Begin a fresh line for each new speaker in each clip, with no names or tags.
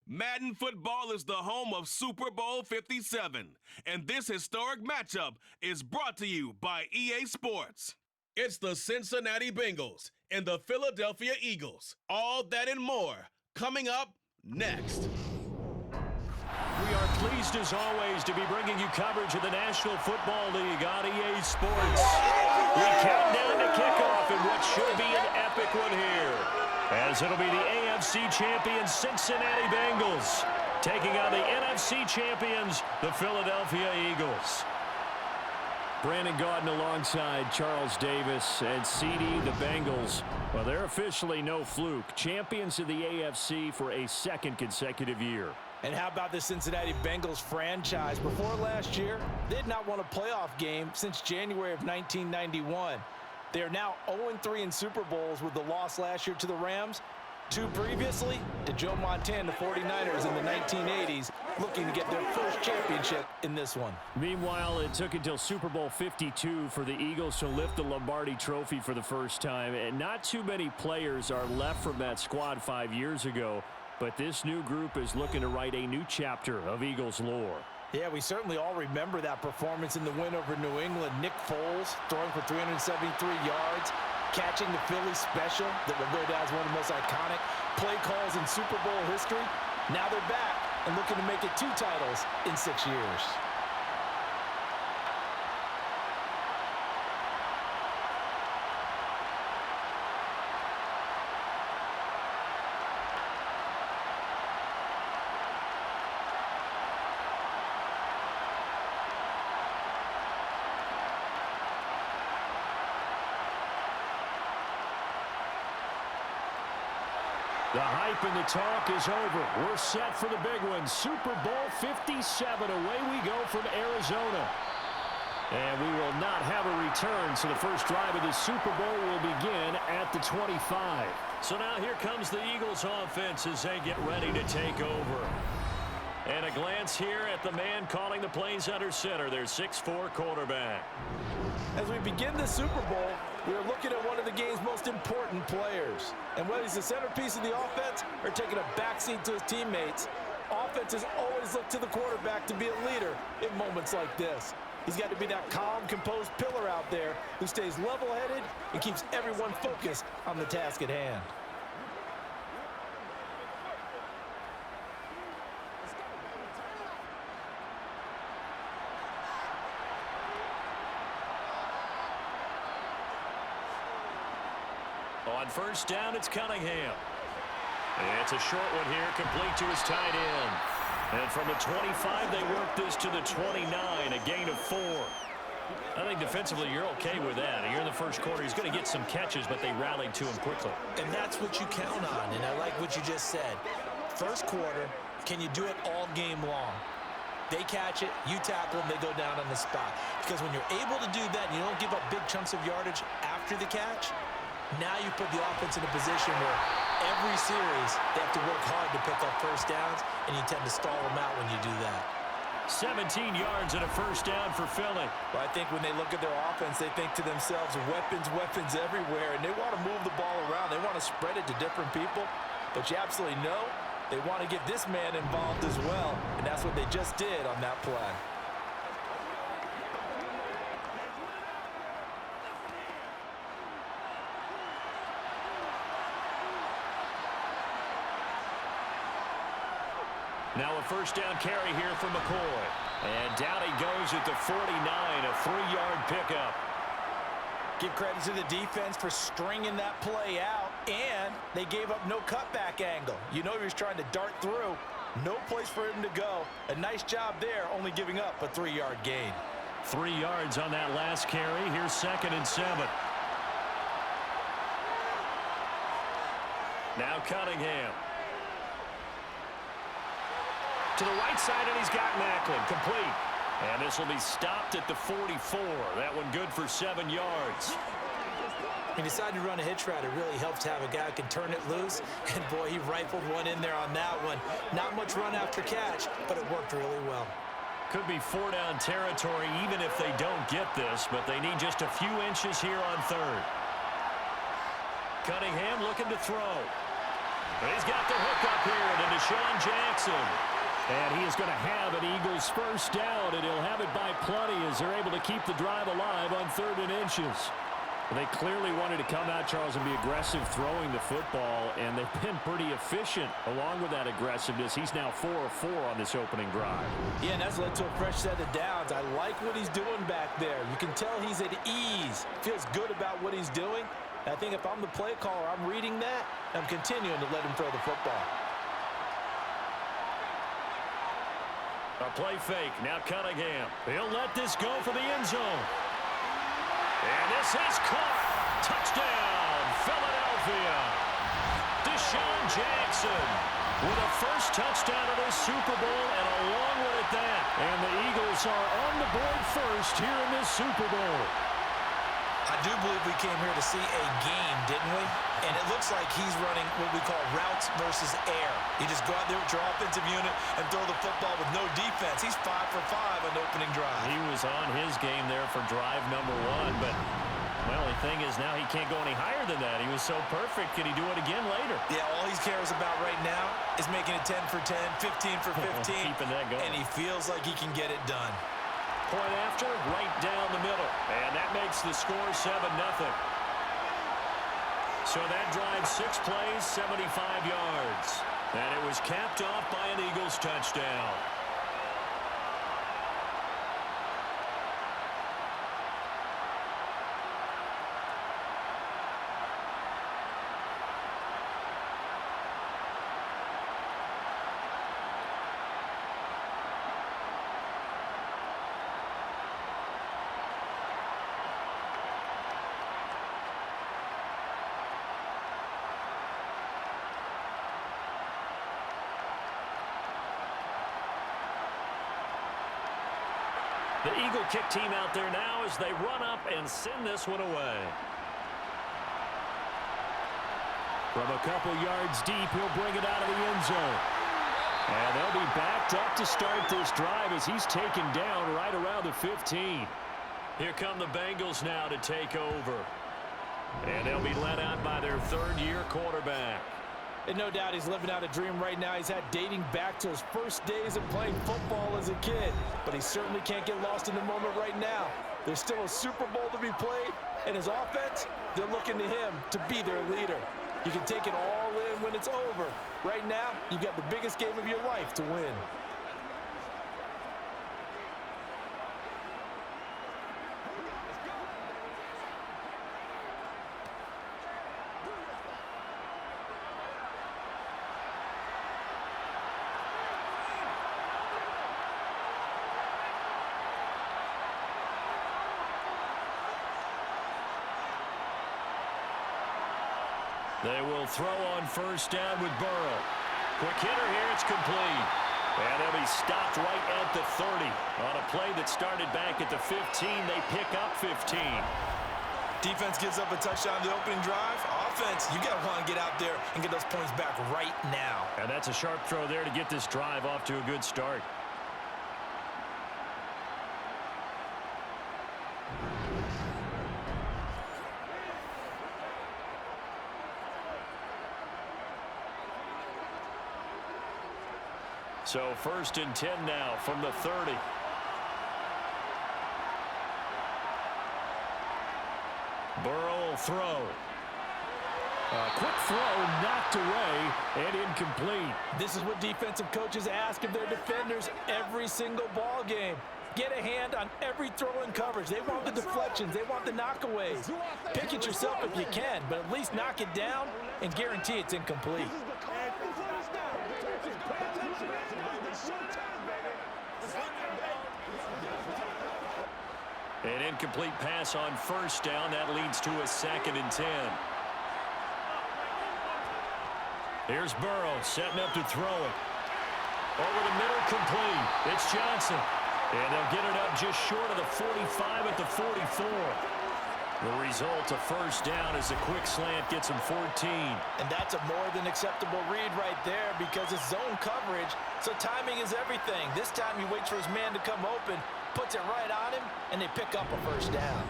Madden football is the home of Super Bowl 57, and this historic matchup is brought to you by EA Sports. It's the Cincinnati Bengals and the Philadelphia Eagles. All that and more coming up next.
We are pleased as always to be bringing you coverage of the National Football League on EA Sports. We count down to kickoff in what should be an epic one here, as it'll be the AFC champions Cincinnati Bengals taking on the NFC champions, the Philadelphia Eagles. Brandon Gaudin alongside Charles Davis and CD, the Bengals. Well, they're officially no fluke. Champions of the AFC for a second consecutive year.
And how about the Cincinnati Bengals franchise? Before last year, they had not won a playoff game since January of 1991. They are now 0-3 in Super Bowls with the loss last year to the Rams. 2 previously to Joe Montana, the 49ers in the 1980s, looking to get their first championship in this one.
Meanwhile, it took until Super Bowl 52 for the Eagles to lift the Lombardi Trophy for the first time. And not too many players are left from that squad 5 years ago, but this new group is looking to write a new chapter of Eagles lore.
Yeah, we certainly all remember that performance in the win over New England. Nick Foles throwing for 373 yards, catching the Philly special that will go down as one of the most iconic play calls in Super Bowl history. Now they're back and looking to make it 2 titles in 6 years.
The hype and the talk is over. We're set for the big one. Super Bowl 57. Away we go from Arizona. And we will not have a return, so the first drive of the Super Bowl will begin at the 25. So now here comes the Eagles offense as they get ready to take over. And a glance here at the man calling the plays under center, their 6'4" quarterback.
As we begin the Super Bowl, we are looking at one of the game's most important players. And whether he's the centerpiece of the offense or taking a backseat to his teammates, offenses always look to the quarterback to be a leader in moments like this. He's got to be that calm, composed pillar out there who stays level-headed and keeps everyone focused on the task at hand.
On first down, it's Cunningham. And it's a short one here, complete to his tight end. And from the 25, they work this to the 29, a gain of 4. I think defensively you're okay with that. You're in the first quarter. He's going to get some catches, but they rallied to him quickly.
And that's what you count on, and I like what you just said. First quarter, can you do it all game long? They catch it, you tackle them, they go down on the spot. Because when you're able to do that and you don't give up big chunks of yardage after the catch, now you put the offense in a position where every series they have to work hard to pick up first downs, and you tend to stall them out when you do that.
17 yards and a first down for Philly.
Well, I think when they look at their offense, they think to themselves, weapons, weapons everywhere, and they want to move the ball around. They want to spread it to different people, but you absolutely know they want to get this man involved as well, and that's what they just did on that play.
Now a first down carry here from McCoy. And down he goes at the 49, a 3-yard pickup.
Give credit to the defense for stringing that play out, and they gave up no cutback angle. You know he was trying to dart through. No place for him to go. A nice job there, only giving up a 3-yard gain.
3 yards on that last carry. Here's 2nd and 7. Now Cunningham. To the right side, and he's got Macklin. Complete. And this will be stopped at the 44. That one good for 7 yards.
He decided to run a hitch route. It really helps to have a guy who can turn it loose. And, boy, he rifled one in there on that one. Not much run after catch, but it worked really well.
Could be 4-down territory even if they don't get this, but they need just a few inches here on 3rd. Cunningham looking to throw. He's got the hook up here to Deshaun Jackson. And he is going to have an Eagles first down, and he'll have it by plenty as they're able to keep the drive alive on 3rd and inches. They clearly wanted to come out, Charles, and be aggressive throwing the football, and they've been pretty efficient along with that aggressiveness. He's now 4 of 4 on this opening drive.
Yeah, and that's led to a fresh set of downs. I like what he's doing back there. You can tell he's at ease. Feels good about what he's doing. And I think if I'm the play caller, I'm reading that, and I'm continuing to let him throw the football.
A play fake. Now Cunningham. He'll let this go for the end zone. And this is caught. Touchdown, Philadelphia. Deshaun Jackson with a first touchdown of this Super Bowl, and a long one at that. And the Eagles are on the board first here in this Super Bowl.
I do believe we came here to see a game, didn't we? And it looks like he's running what we call routes versus air. You just go out there with your offensive unit and throw the football with no defense. He's 5 for 5 on the opening drive.
He was on his game there for drive number 1, but, well, the thing is now he can't go any higher than that. He was so perfect. Can he do it again later?
Yeah, all he cares about right now is making it 10 for 10, 15 for 15.
Keeping that going.
And he feels like he can get it done.
Point after, right down the middle. And that makes the score 7-0. So that drive 6 plays, 75 yards. And it was capped off by an Eagles touchdown. The Eagle kick team out there now as they run up and send this one away. From a couple yards deep, he'll bring it out of the end zone. And they'll be backed up to start this drive as he's taken down right around the 15. Here come the Bengals now to take over. And they'll be led out by their 3rd-year quarterback.
And no doubt he's living out a dream right now. He's had dating back to his first days of playing football as a kid. But he certainly can't get lost in the moment right now. There's still a Super Bowl to be played. And his offense, they're looking to him to be their leader. You can take it all in when it's over. Right now, you've got the biggest game of your life to win.
They will throw on first down with Burrow. Quick hitter here, it's complete. And they'll be stopped right at the 30. On a play that started back at the 15, they pick up 15.
Defense gives up a touchdown on the opening drive. Offense, you got to want to get out there and get those points back right now.
And that's a sharp throw there to get this drive off to a good start. So 1st and 10 now from the 30. Burrow will throw. A quick throw knocked away and incomplete.
This is what defensive coaches ask of their defenders every single ball game. Get a hand on every throw in coverage. They want the deflections. They want the knockaways. Pick it yourself if you can, but at least knock it down and guarantee it's incomplete.
An incomplete pass on first down. That leads to a 2nd and 10. Here's Burrow setting up to throw it. Over the middle, complete. It's Johnson. And they'll get it up just short of the 45 at the 44. The result, a first down as a quick slant gets him 14.
And that's a more than acceptable read right there because it's zone coverage, so timing is everything. This time he waits for his man to come open, puts it right on him, and they pick up a first down.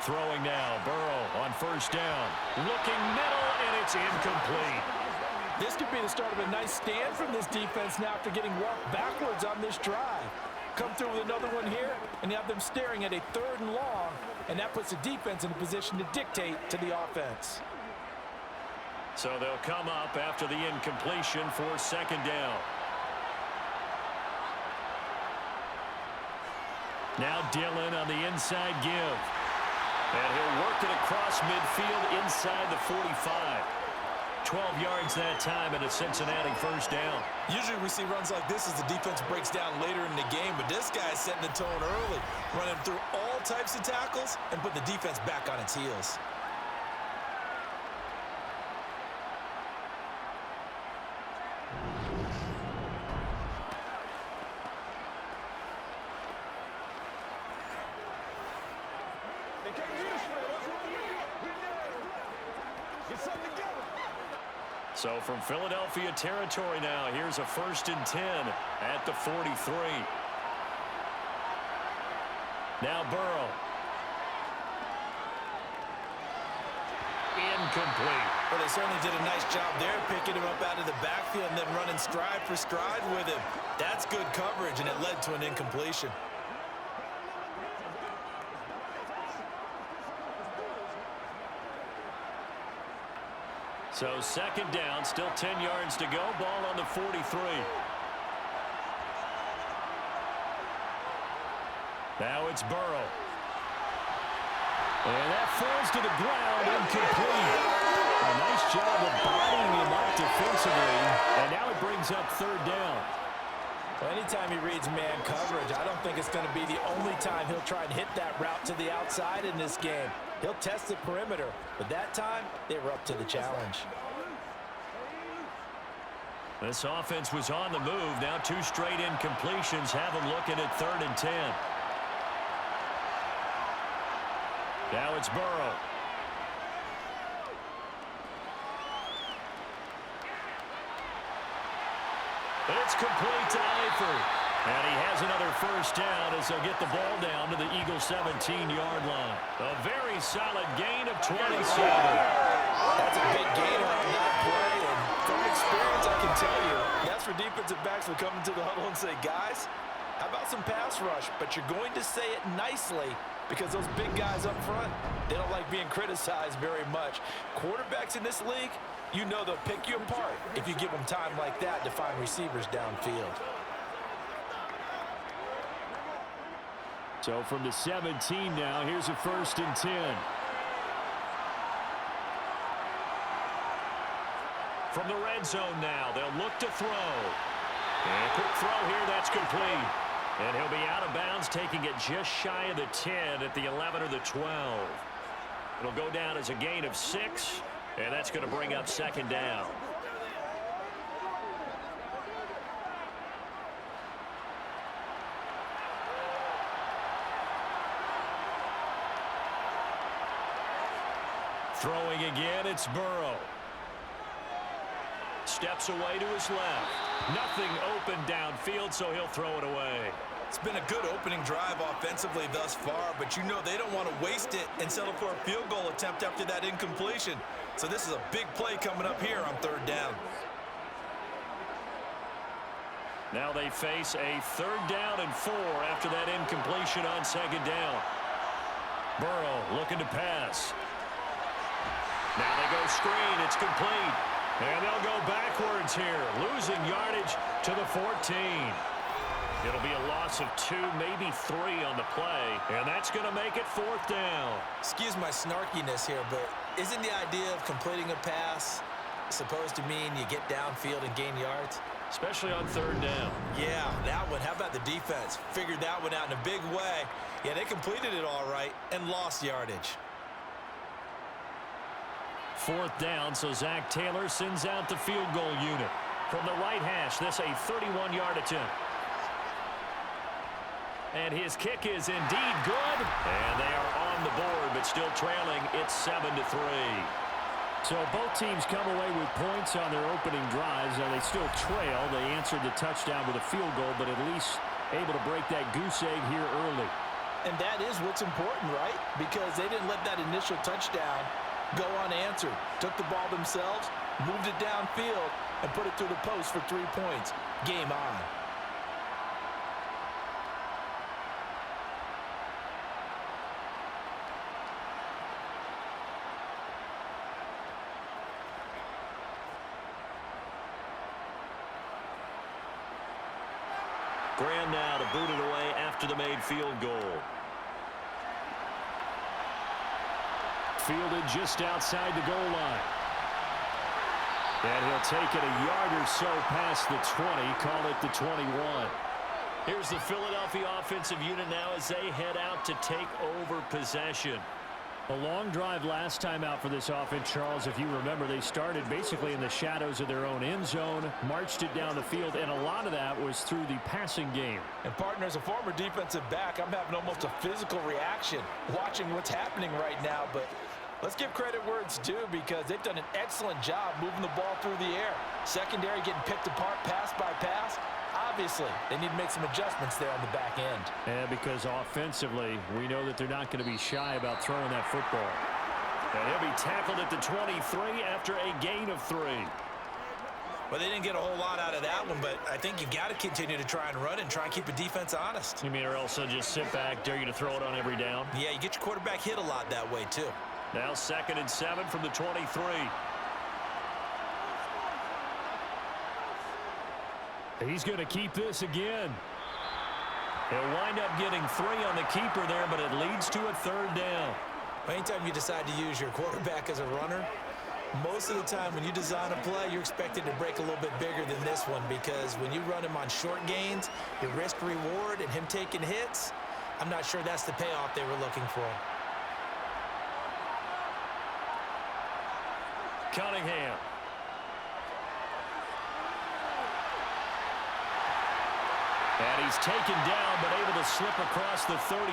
Throwing now, Burrow on first down. Looking middle, and it's incomplete.
This could be the start of a nice stand from this defense now after getting walked backwards on this drive. Come through with another one here, and you have them staring at a 3rd and long, and that puts the defense in a position to dictate to the offense.
So they'll come up after the incompletion for 2nd down. Now Dillon on the inside give. And he'll work it across midfield inside the 45. 12 yards that time and a Cincinnati 1st down.
Usually we see runs like this as the defense breaks down later in the game, but this guy's setting the tone early, running through all types of tackles and putting the defense back on its heels.
So from Philadelphia territory now, here's a 1st and 10 at the 43. Now Burrow. Incomplete.
Well, they certainly did a nice job there, picking him up out of the backfield and then running stride for stride with him. That's good coverage, and it led to an incompletion.
So 2nd down, still 10 yards to go. Ball on the 43. Now it's Burrow. And that falls to the ground, incomplete. A nice job of bodying him up defensively. And now it brings up 3rd down.
Well, anytime he reads man coverage, I don't think it's going to be the only time he'll try and hit that route to the outside in this game. He'll test the perimeter, but that time, they were up to the challenge.
This offense was on the move. Now 2 straight incompletions have them looking at 3rd and 10. Now it's Burrow. It's complete to Eifert. And he has another 1st down as they'll get the ball down to the Eagles' 17-yard line. A very solid gain of 27.
That's a big gain on that play, and from experience, I can tell you, that's where defensive backs will come into the huddle and say, guys, how about some pass rush? But you're going to say it nicely because those big guys up front, they don't like being criticized very much. Quarterbacks in this league, you know they'll pick you apart if you give them time like that to find receivers downfield.
So from the 17 now, here's a 1st and 10. From the red zone now, they'll look to throw. And a quick throw here, that's complete. And he'll be out of bounds, taking it just shy of the 10 at the 11 or the 12. It'll go down as a gain of 6, and that's going to bring up 2nd down. Throwing again, it's Burrow. Steps away to his left. Nothing open downfield, so he'll throw it away.
It's been a good opening drive offensively thus far, but you know they don't want to waste it and settle for a field goal attempt after that incompletion. So this is a big play coming up here on 3rd down.
Now they face a 3rd down and 4 after that incompletion on 2nd down. Burrow looking to pass. Now they go screen. It's complete. And they'll go backwards here, losing yardage to the 14. It'll be a loss of 2, maybe 3 on the play, and that's going to make it 4th down.
Excuse my snarkiness here, but isn't the idea of completing a pass supposed to mean you get downfield and gain yards?
Especially on 3rd down.
Yeah, that one. How about the defense? Figured that one out in a big way. Yeah, they completed it all right and lost yardage.
4th down, so Zach Taylor sends out the field goal unit. From the right hash, this a 31-yard attempt. And his kick is indeed good. And they are on the board, but still trailing. It's 7-3. So both teams come away with points on their opening drives. Now they still trail. They answered the touchdown with a field goal, but at least able to break that goose egg here early.
And that is what's important, right? Because they didn't let that initial touchdown go unanswered. Took the ball themselves, moved it downfield, and put it through the post for 3 points. Game on.
Graham now to boot it away after the made field goal. Fielded just outside the goal line. And he'll take it a yard or so past the 20, call it the 21. Here's the Philadelphia offensive unit now as they head out to take over possession.
A long drive last time out for this offense, Charles. If you remember, they started basically in the shadows of their own end zone, marched it down the field, and a lot of that was through the passing game.
And, partner, as a former defensive back, I'm having almost a physical reaction watching what's happening right now. But let's give credit where it's due because they've done an excellent job moving the ball through the air. Secondary getting picked apart pass by pass. Obviously, they need to make some adjustments there on the back end.
And because offensively, we know that they're not going to be shy about throwing that football.
And he'll be tackled at the 23 after a gain of 3.
Well, they didn't get a whole lot out of that one, but I think you've got to continue to try and run and try and keep the defense honest.
You mean or else they'll just sit back, dare you to throw it on every down?
Yeah, you get your quarterback hit a lot that way, too.
Now 2nd and 7 from the 23.
He's going to keep this again.
He'll wind up getting 3 on the keeper there, but it leads to a 3rd down.
Anytime you decide to use your quarterback as a runner, most of the time when you design a play, you're expected to break a little bit bigger than this one because when you run him on short gains, your risk-reward and him taking hits, I'm not sure that's the payoff they were looking for.
Cunningham. And he's taken down, but able to slip across the 35.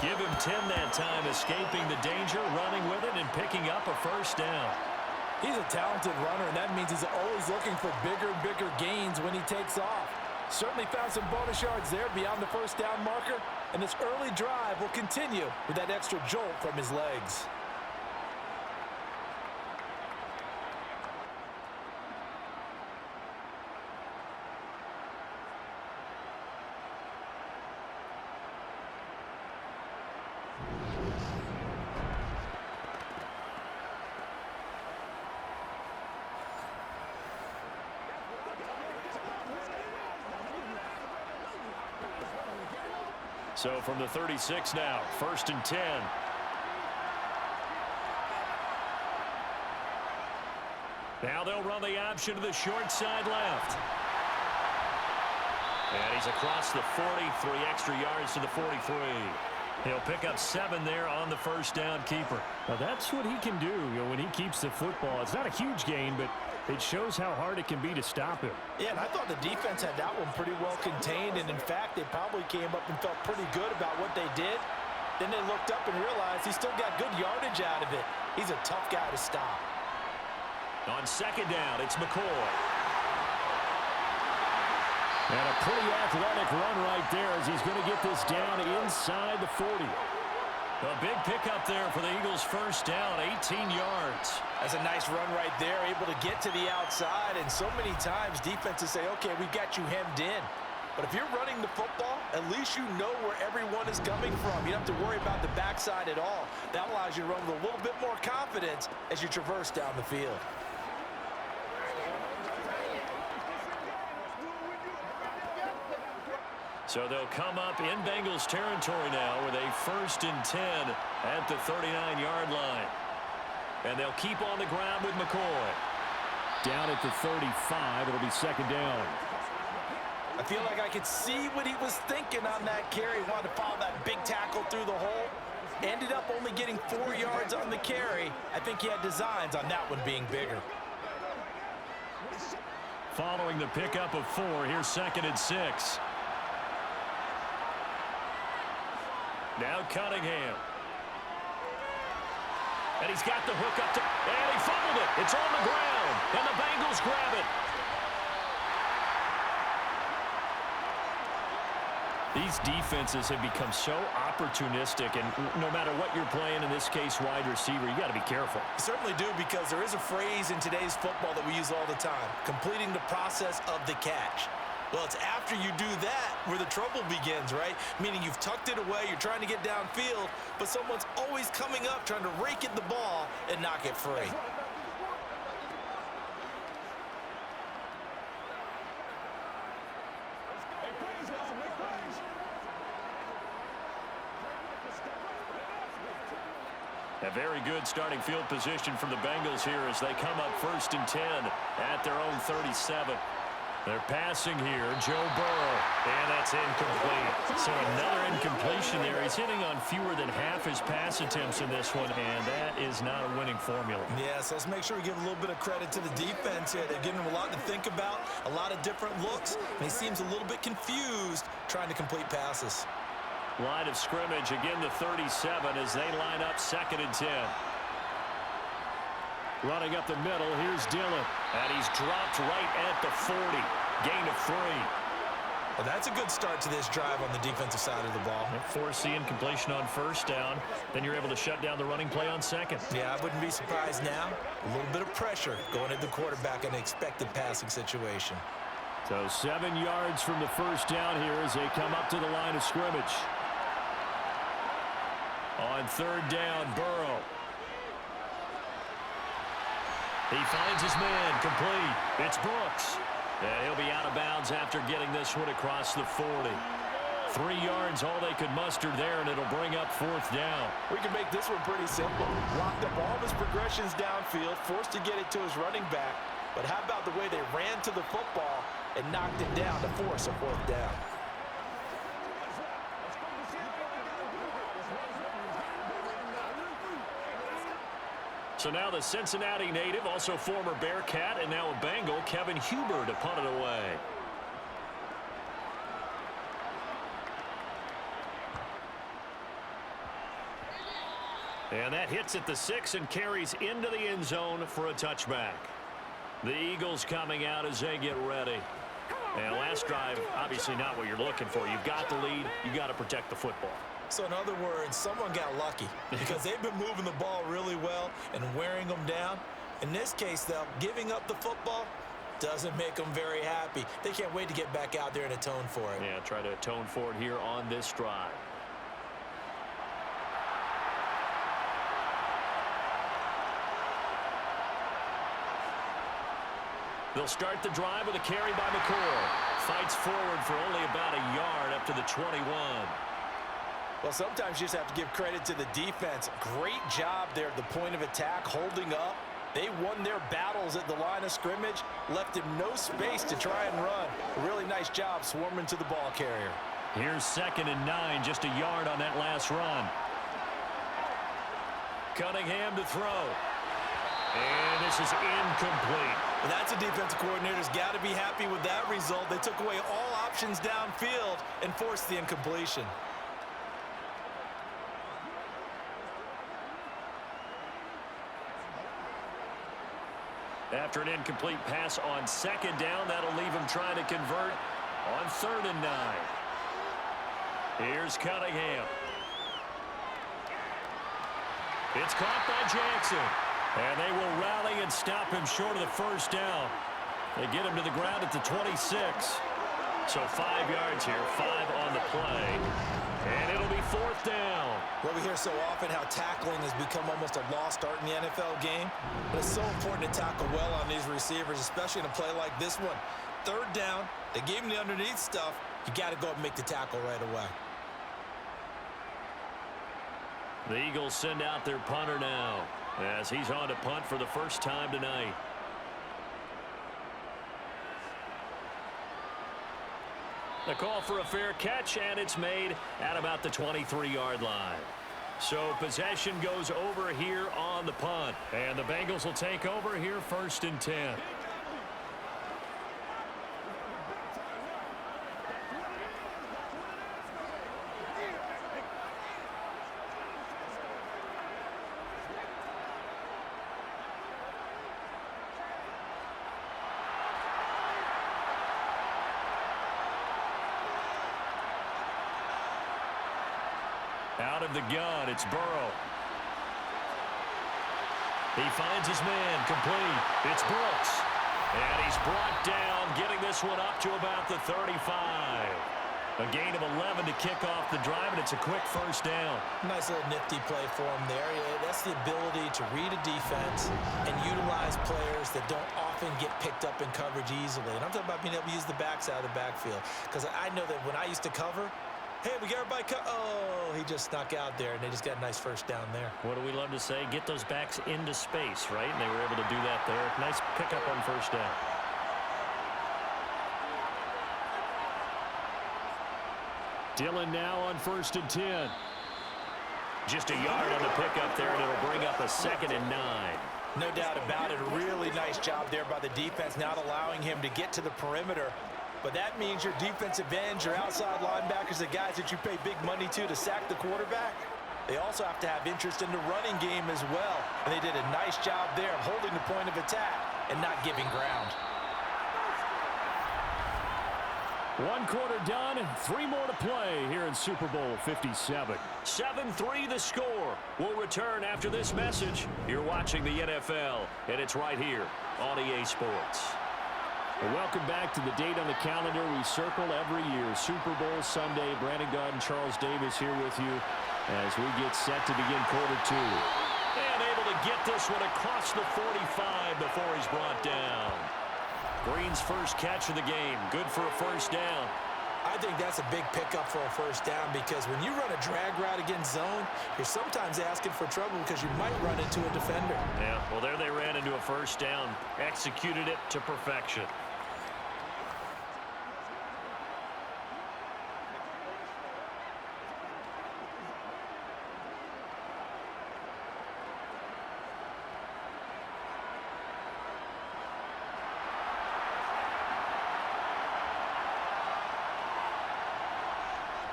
Give him 10 that time, escaping the danger, running with it, and picking up a 1st down.
He's a talented runner, and that means he's always looking for bigger and bigger gains when he takes off. Certainly found some bonus yards there beyond the 1st down marker, and this early drive will continue with that extra jolt from his legs.
So from the 36 now, 1st and 10. Now they'll run the option to the short side left. And he's across the 40, 3 extra yards to the 43. He'll pick up 7 there on the 1st down keeper.
Now that's what he can do, when he keeps the football. It's not a huge gain, but it shows how hard it can be to stop him.
Yeah, and I thought the defense had that one pretty well contained, and in fact, they probably came up and felt pretty good about what they did. Then they looked up and realized he still got good yardage out of it. He's a tough guy to stop.
On 2nd down, it's McCoy.
And a pretty athletic run right there as he's going to get this down inside the 40.
A big pickup there for the Eagles' 1st down, 18 yards.
That's a nice run right there, able to get to the outside. And so many times defenses say, okay, we got you hemmed in. But if you're running the football, at least you know where everyone is coming from. You don't have to worry about the backside at all. That allows you to run with a little bit more confidence as you traverse down the field.
So they'll come up in Bengals territory now with a 1st and 10 at the 39-yard line. And they'll keep on the ground with McCoy.
Down at the 35, it'll be 2nd down.
I feel like I could see what he was thinking on that carry. He wanted to follow that big tackle through the hole. Ended up only getting 4 yards on the carry. I think he had designs on that one being bigger.
Following the pickup of 4, here's 2nd and 6. Now Cunningham. And he's got the hook up to, and he fumbled it. It's on the ground, and the Bengals grab it.
These defenses have become so opportunistic, and no matter what you're playing, in this case wide receiver, you got to be careful.
You certainly do, because there is a phrase in today's football that we use all the time: completing the process of the catch. Well, it's after you do that where the trouble begins, right? Meaning you've tucked it away, you're trying to get downfield, but someone's always coming up trying to rake at the ball and knock it free.
A very good starting field position from the Bengals here as they come up 1st and 10 at their own 37. They're passing here, Joe Burrow, and that's incomplete. So another incompletion there. He's hitting on fewer than half his pass attempts in this one, and that is not a winning formula.
Yes, let's make sure we give a little bit of credit to the defense here. They're giving him a lot to think about, a lot of different looks, and he seems a little bit confused trying to complete passes.
Line of scrimmage, again the 37 as they line up 2nd and 10. Running up the middle, here's Dillon. And he's dropped right at the 40. Gain of 3.
Well, that's a good start to this drive on the defensive side of the ball.
Force the incompletion on 1st down. Then you're able to shut down the running play on 2nd.
Yeah, I wouldn't be surprised now. A little bit of pressure going at the quarterback in an expected passing situation.
So 7 yards from the 1st down here as they come up to the line of scrimmage. On 3rd down, Burrow. He finds his man, complete. It's Brooks. And he'll be out of bounds after getting this one across the 40. 3 yards, all they could muster there, and it'll bring up 4th down.
We can make this one pretty simple. Locked up all of his progressions downfield, forced to get it to his running back. But how about the way they ran to the football and knocked it down to force a 4th down?
So now the Cincinnati native, also former Bearcat, and now a Bengal, Kevin Huber, to punt it away. And that hits at the 6 and carries into the end zone for a touchback. The Eagles coming out as they get ready. And last drive, obviously not what you're looking for. You've got the lead. You've got to protect the football.
So in other words, someone got lucky because they've been moving the ball really well and wearing them down. In this case, though, giving up the football doesn't make them very happy. They can't wait to get back out there and atone for it.
Yeah, try to atone for it here on this drive. They'll start the drive with a carry by McCord. Fights forward for only about a yard up to the 21.
Well, sometimes you just have to give credit to the defense. Great job there at the point of attack, holding up. They won their battles at the line of scrimmage, left him no space to try and run. A really nice job swarming to the ball carrier.
Here's 2nd and 9, just a yard on that last run. Cunningham to throw. And this is incomplete.
Well, that's a defensive coordinator's got to be happy with that result. They took away all options downfield and forced the incompletion.
After an incomplete pass on 2nd down, that'll leave him trying to convert on 3rd and 9. Here's Cunningham. It's caught by Jackson. And they will rally and stop him short of the 1st down. They get him to the ground at the 26. So 5 yards here, 5 on the play. And it'll be 4th down.
Well, we hear so often how tackling has become almost a lost art in the NFL game. But it's so important to tackle well on these receivers, especially in a play like this one. 3rd down, they gave him the underneath stuff. You got to go and make the tackle right away.
The Eagles send out their punter now as he's on to punt for the first time tonight. The call for a fair catch, and it's made at about the 23-yard line. So possession goes over here on the punt, and the Bengals will take over here 1st and 10. of the gun. It's Burrow. He finds his man, complete. It's Brooks. And he's brought down, getting this one up to about the 35. A gain of 11 to kick off the drive, and it's a quick first down.
Nice little nifty play for him there. Yeah, that's the ability to read a defense and utilize players that don't often get picked up in coverage easily. And I'm talking about being able to use the backside of the backfield. Because I know that when I used to cover, hey, we got everybody oh, he just snuck out there, and they just got a nice first down there.
What do we love to say? Get those backs into space, right? And they were able to do that there. Nice pickup on first down.
Dillon now on 1st and 10.
Just a yard on the pickup there, and it'll bring up a 2nd and 9.
No doubt about it. A really nice job there by the defense, not allowing him to get to the perimeter. But that means your defensive ends, your outside linebackers, the guys that you pay big money to sack the quarterback, they also have to have interest in the running game as well. And they did a nice job there of holding the point of attack and not giving ground.
1 quarter done and 3 more to play here in Super Bowl 57.
7-3 the score. We'll return after this message. You're watching the NFL, and it's right here on EA Sports.
Well, welcome back to the date on the calendar we circle every year. Super Bowl Sunday. Brandon Gott and Charles Davis here with you as we get set to begin quarter 2.
And able to get this one across the 45 before he's brought down. Green's first catch of the game. Good for a first down.
I think that's a big pickup for a first down because when you run a drag route against zone, you're sometimes asking for trouble because you might run into a defender.
Yeah, well, there they ran into a first down. Executed it to perfection.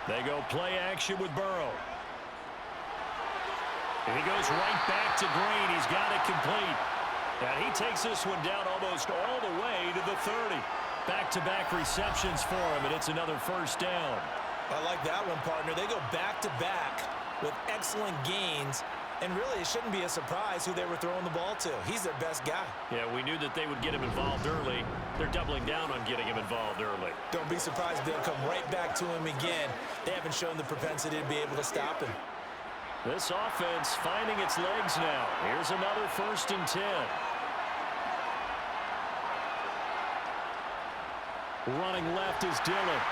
They go play action with Burrow. And he goes right back to Green. He's got it complete. And he takes this one down almost all the way to the 30. Back-to-back receptions for him, and it's another first down.
I like that one, partner. They go back-to-back with excellent gains. And really, it shouldn't be a surprise who they were throwing the ball to. He's their best guy.
Yeah, we knew that they would get him involved early. They're doubling down on getting him involved early.
Don't be surprised if they'll come right back to him again. They haven't shown the propensity to be able to stop him.
This offense finding its legs now. Here's another 1st and 10.
Running left is Dillon.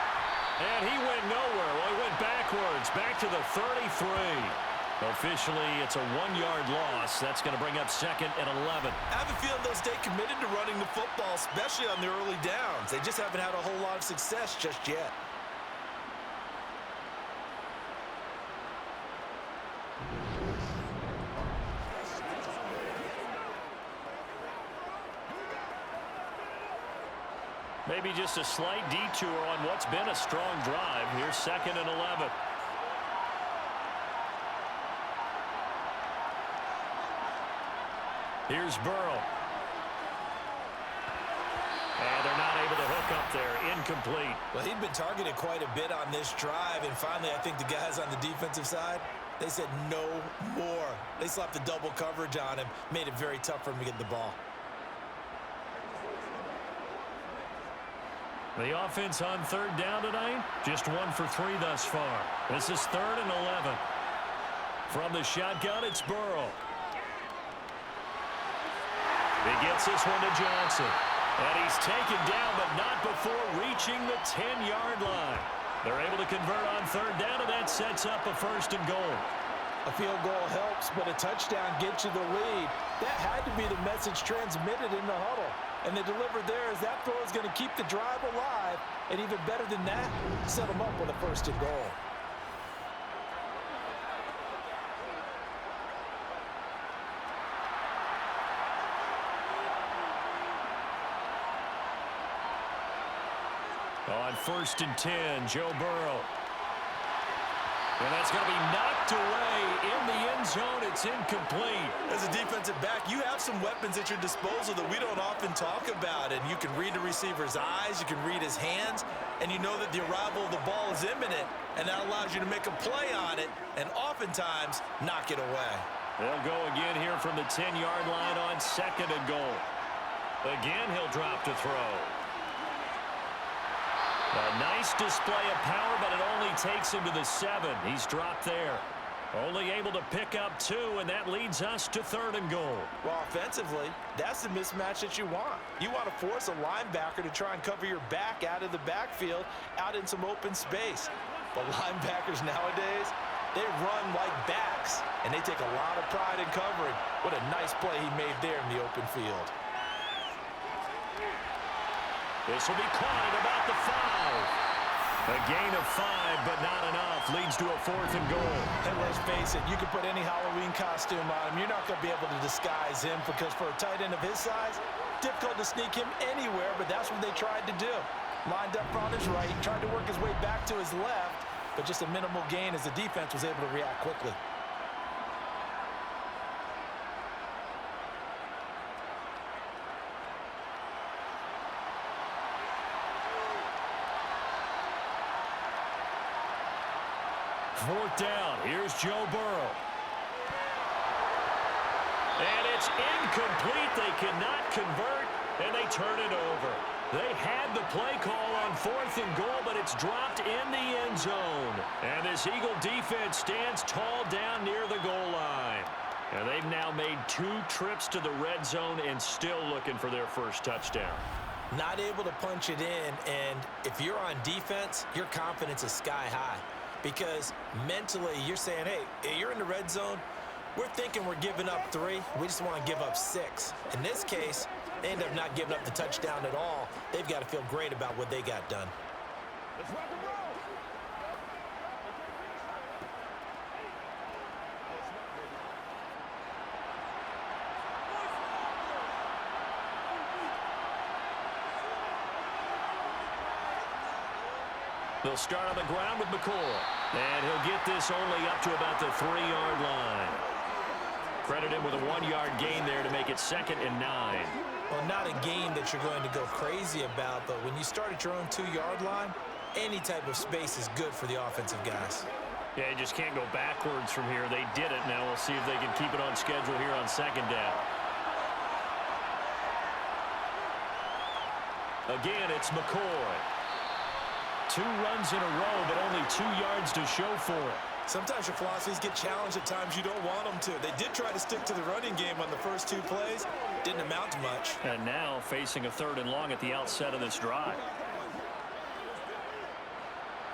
And he went nowhere. Well, he went backwards, back to the 33. Officially, it's a 1-yard loss. That's going to bring up 2nd and 11.
I have a feeling they'll stay committed to running the football, especially on the early downs. They just haven't had a whole lot of success just yet.
Maybe just a slight detour on what's been a strong drive. Here's 2nd and 11. Here's Burrow. And they're not able to hook up there. Incomplete.
Well, he'd been targeted quite a bit on this drive, and finally I think the guys on the defensive side, they said no more. They slapped the double coverage on him, made it very tough for him to get the ball.
The offense on 3rd down tonight, just 1 for 3 thus far. This is 3rd and 11. From the shotgun, it's Burrow. He gets this one to Johnson. And he's taken down, but not before reaching the 10-yard line. They're able to convert on 3rd down, and that sets up a 1st and goal.
A field goal helps, but a touchdown gets you the lead. That had to be the message transmitted in the huddle. And they delivered there as that throw is going to keep the drive alive. And even better than that, set them up with a 1st and goal.
On 1st and 10, Joe Burrow.
And that's going to be knocked away in the end zone. It's incomplete.
As a defensive back, you have some weapons at your disposal that we don't often talk about. And you can read the receiver's eyes, you can read his hands, and you know that the arrival of the ball is imminent, and that allows you to make a play on it and oftentimes knock it away.
They'll go again here from the 10-yard line on 2nd and goal. Again, he'll drop to throw. A nice display of power, but it only takes him to the 7. He's dropped there. Only able to pick up 2, and that leads us to 3rd and goal.
Well, offensively, that's the mismatch that you want. You want to force a linebacker to try and cover your back out of the backfield, out in some open space. But linebackers nowadays, they run like backs, and they take a lot of pride in covering. What a nice play he made there in the open field.
This will be caught at about the 5. A gain of 5, but not enough. Leads to a 4th and goal.
And let's face it, you can put any Halloween costume on him. You're not going to be able to disguise him because for a tight end of his size, difficult to sneak him anywhere, but that's what they tried to do. Lined up on his right, tried to work his way back to his left, but just a minimal gain as the defense was able to react quickly.
Fourth down. Here's Joe Burrow. And it's incomplete. They cannot convert, and they turn it over. They had the play call on 4th and goal, but it's dropped in the end zone. And this Eagle defense stands tall down near the goal line. And they've now made 2 trips to the red zone and still looking for their first touchdown.
Not able to punch it in, and if you're on defense, your confidence is sky high. Because mentally, you're saying, hey, you're in the red zone. We're thinking we're giving up 3. We just want to give up 6. In this case, they end up not giving up the touchdown at all. They've got to feel great about what they got done.
Let's rock and roll.
They'll start on the ground with McCoy. And he'll get this only up to about the 3-yard line. Credit him with a 1-yard gain there to make it 2nd and 9.
Well, not a game that you're going to go crazy about, but when you start at your own 2-yard line, any type of space is good for the offensive guys.
Yeah, you just can't go backwards from here. They did it. Now we'll see if they can keep it on schedule here on 2nd down. Again, it's McCoy. 2 runs in a row, but only 2 yards to show for it.
Sometimes your philosophies get challenged at times you don't want them to. They did try to stick to the running game on the first 2 plays. Didn't amount to much.
And now facing a 3rd and long at the outset of this drive.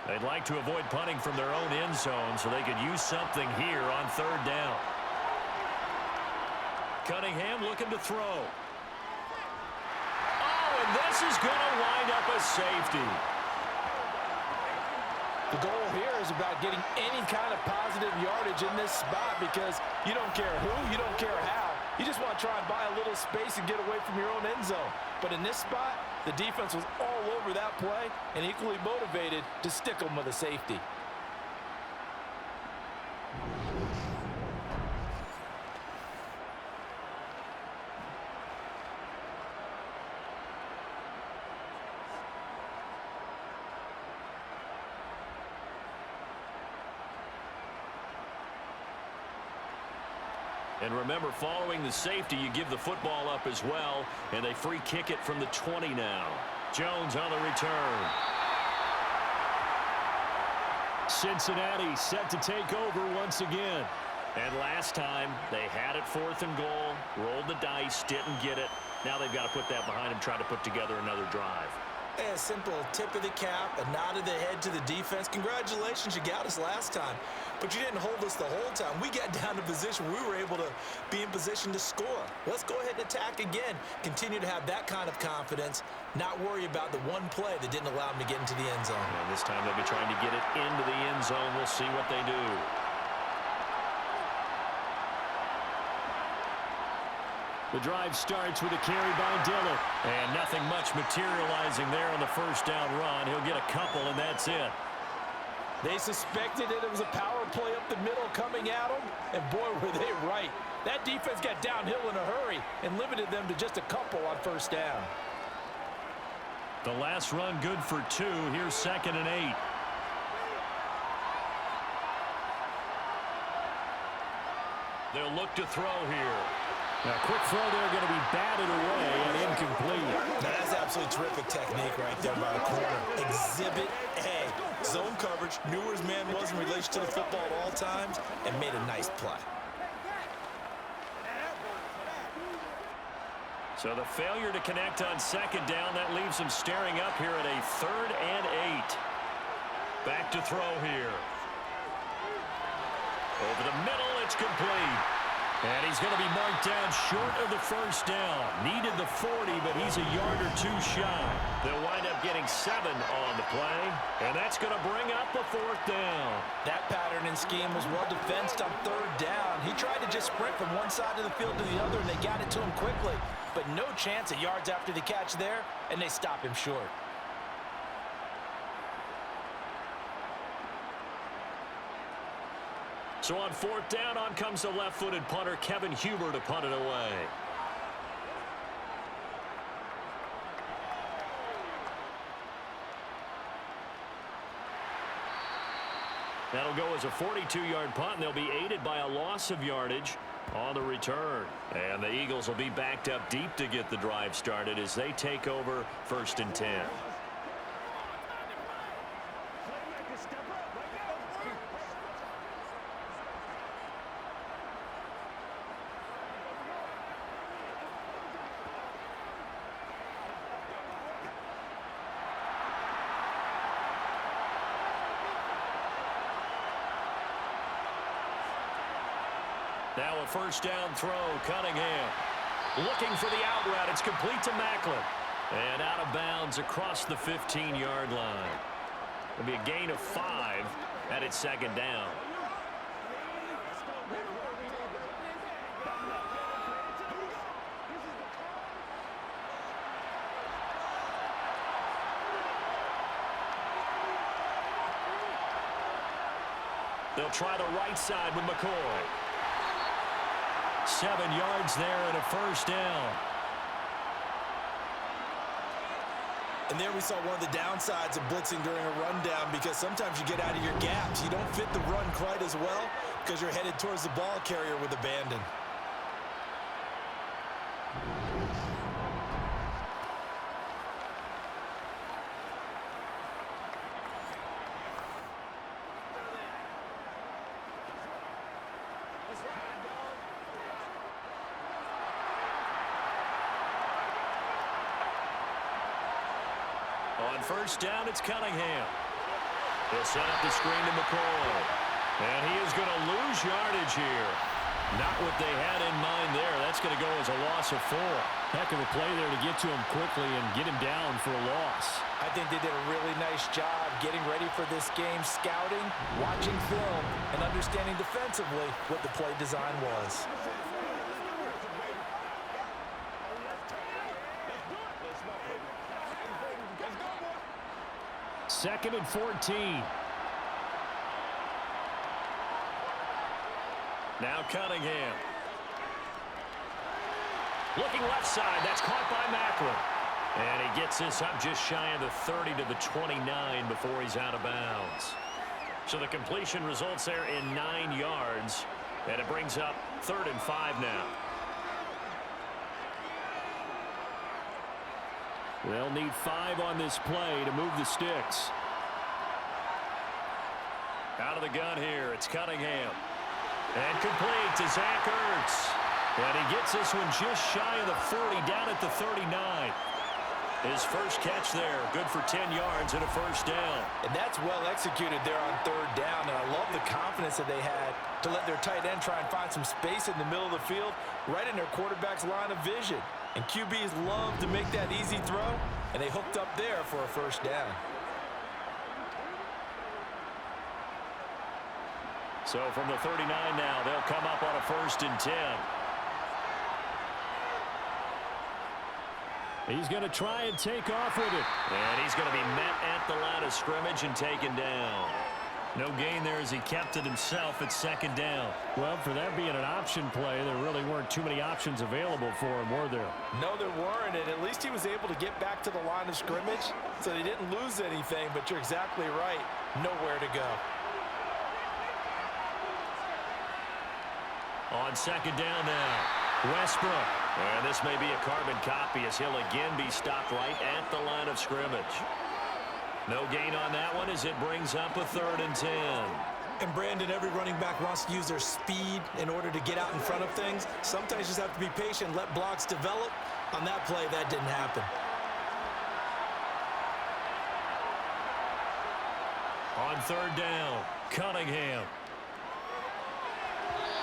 They'd like to avoid punting from their own end zone so they could use something here on 3rd down. Cunningham looking to throw. Oh, and this is going to wind up a safety.
The goal here is about getting any kind of positive yardage in this spot because you don't care who, you don't care how. You just want to try and buy a little space and get away from your own end zone. But in this spot, the defense was all over that play and equally motivated to stick them with a safety.
And remember, following the safety, you give the football up as well, and they free kick it from the 20 now. Jones on the return. Cincinnati set to take over once again. And last time, they had it 4th and goal, rolled the dice, didn't get it. Now they've got to put that behind them, try to put together another drive.
A simple tip of the cap, a nod of the head to the defense. Congratulations, you got us last time. But you didn't hold us the whole time. We got down to position where we were able to be in position to score. Let's go ahead and attack again. Continue to have that kind of confidence, not worry about the one play that didn't allow them to get into the end zone.
And this time they'll be trying to get it into the end zone. We'll see what they do. The drive starts with a carry by Dillon. And nothing much materializing there on the first down run. He'll get a couple, and that's it.
They suspected that it was a power play up the middle coming at them, and boy, were they right. That defense got downhill in a hurry and limited them to just a couple on first down.
The last run good for 2. Here's 2nd and 8. They'll look to throw here.
Now, quick throw there, going to be batted away and incomplete.
Now, that's absolutely terrific technique right there by the corner. Exhibit A. Zone coverage, knew where his man was in relation to the football at all times, and made a nice play.
So the failure to connect on 2nd down, that leaves them staring up here at a 3rd and 8. Back to throw here. Over the middle, it's complete. And he's going to be marked down short of the first down. Needed the 40, but he's a yard or 2 shy. They'll wind up getting 7 on the play, and that's going to bring up a 4th down.
That pattern and scheme was well defensed on 3rd down. He tried to just sprint from one side of the field to the other, and they got it to him quickly. But no chance at yards after the catch there, and they stop him short.
So on 4th down, on comes the left-footed punter, Kevin Huber, to punt it away. That'll go as a 42-yard punt, and they'll be aided by a loss of yardage on the return. And the Eagles will be backed up deep to get the drive started as they take over 1st and 10. Now a 1st down throw, Cunningham. Looking for the out route. It's complete to Macklin. And out of bounds across the 15-yard line. It'll be a gain of 5 at its 2nd down. They'll try the right side with McCoy. 7 yards there and a 1st down.
And there we saw one of the downsides of blitzing during a rundown, because sometimes you get out of your gaps. You don't fit the run quite as well because you're headed towards the ball carrier with abandon.
On 1st down, it's Cunningham. He'll set up the screen to McCoy. And he is going to lose yardage here. Not what they had in mind there. That's going to go as a loss of 4.
Heck of a play there to get to him quickly and get him down for a loss.
I think they did a really nice job getting ready for this game, scouting, watching film, and understanding defensively what the play design was.
2nd and 14.
Now Cunningham. Looking left side. That's caught by Macklin. And he gets this up just shy of the 30 to the 29 before he's out of bounds. So the completion results there in 9 yards. And it brings up 3rd and 5 now.
They'll need 5 on this play to move the sticks.
Out of the gun here, it's Cunningham. And complete to Zach Ertz. And he gets this one just shy of the 40, down at the 39. His first catch there, good for 10 yards and a 1st down.
And that's well executed there on 3rd down, and I love the confidence that they had to let their tight end try and find some space in the middle of the field, right in their quarterback's line of vision. And QBs love to make that easy throw, and they hooked up there for a 1st down.
So from the 39 now, they'll come up on a 1st and 10.
He's going to try and take off with it.
And he's going to be met at the line of scrimmage and taken down. No gain there as he kept it himself at second down.
Well, for that being an option play, there really weren't too many options available for him, were there?
No, there weren't, and at least he was able to get back to the line of scrimmage, so he didn't lose anything, but you're exactly right. Nowhere to go.
On second down now, Westbrook. And this may be a carbon copy as he'll again be stopped right at the line of scrimmage. No gain on that one as it brings up a 3rd and 10.
And Brandon, every running back wants to use their speed in order to get out in front of things. Sometimes you just have to be patient, let blocks develop. On that play, that didn't happen.
On 3rd down, Cunningham.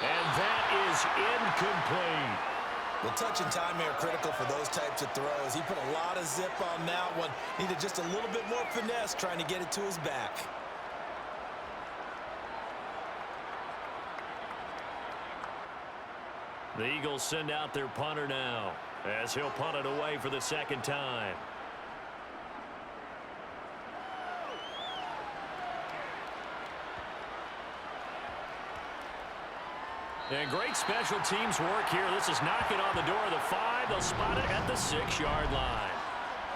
And that is incomplete.
Well, touch and timing are critical for those types of throws. He put a lot of zip on that one. Needed just a little bit more finesse trying to get it to his back.
The Eagles send out their punter now as he'll punt it away for the 2nd time. And great special teams work here. This is knocking on the door of the 5. They'll spot it at the 6-yard line.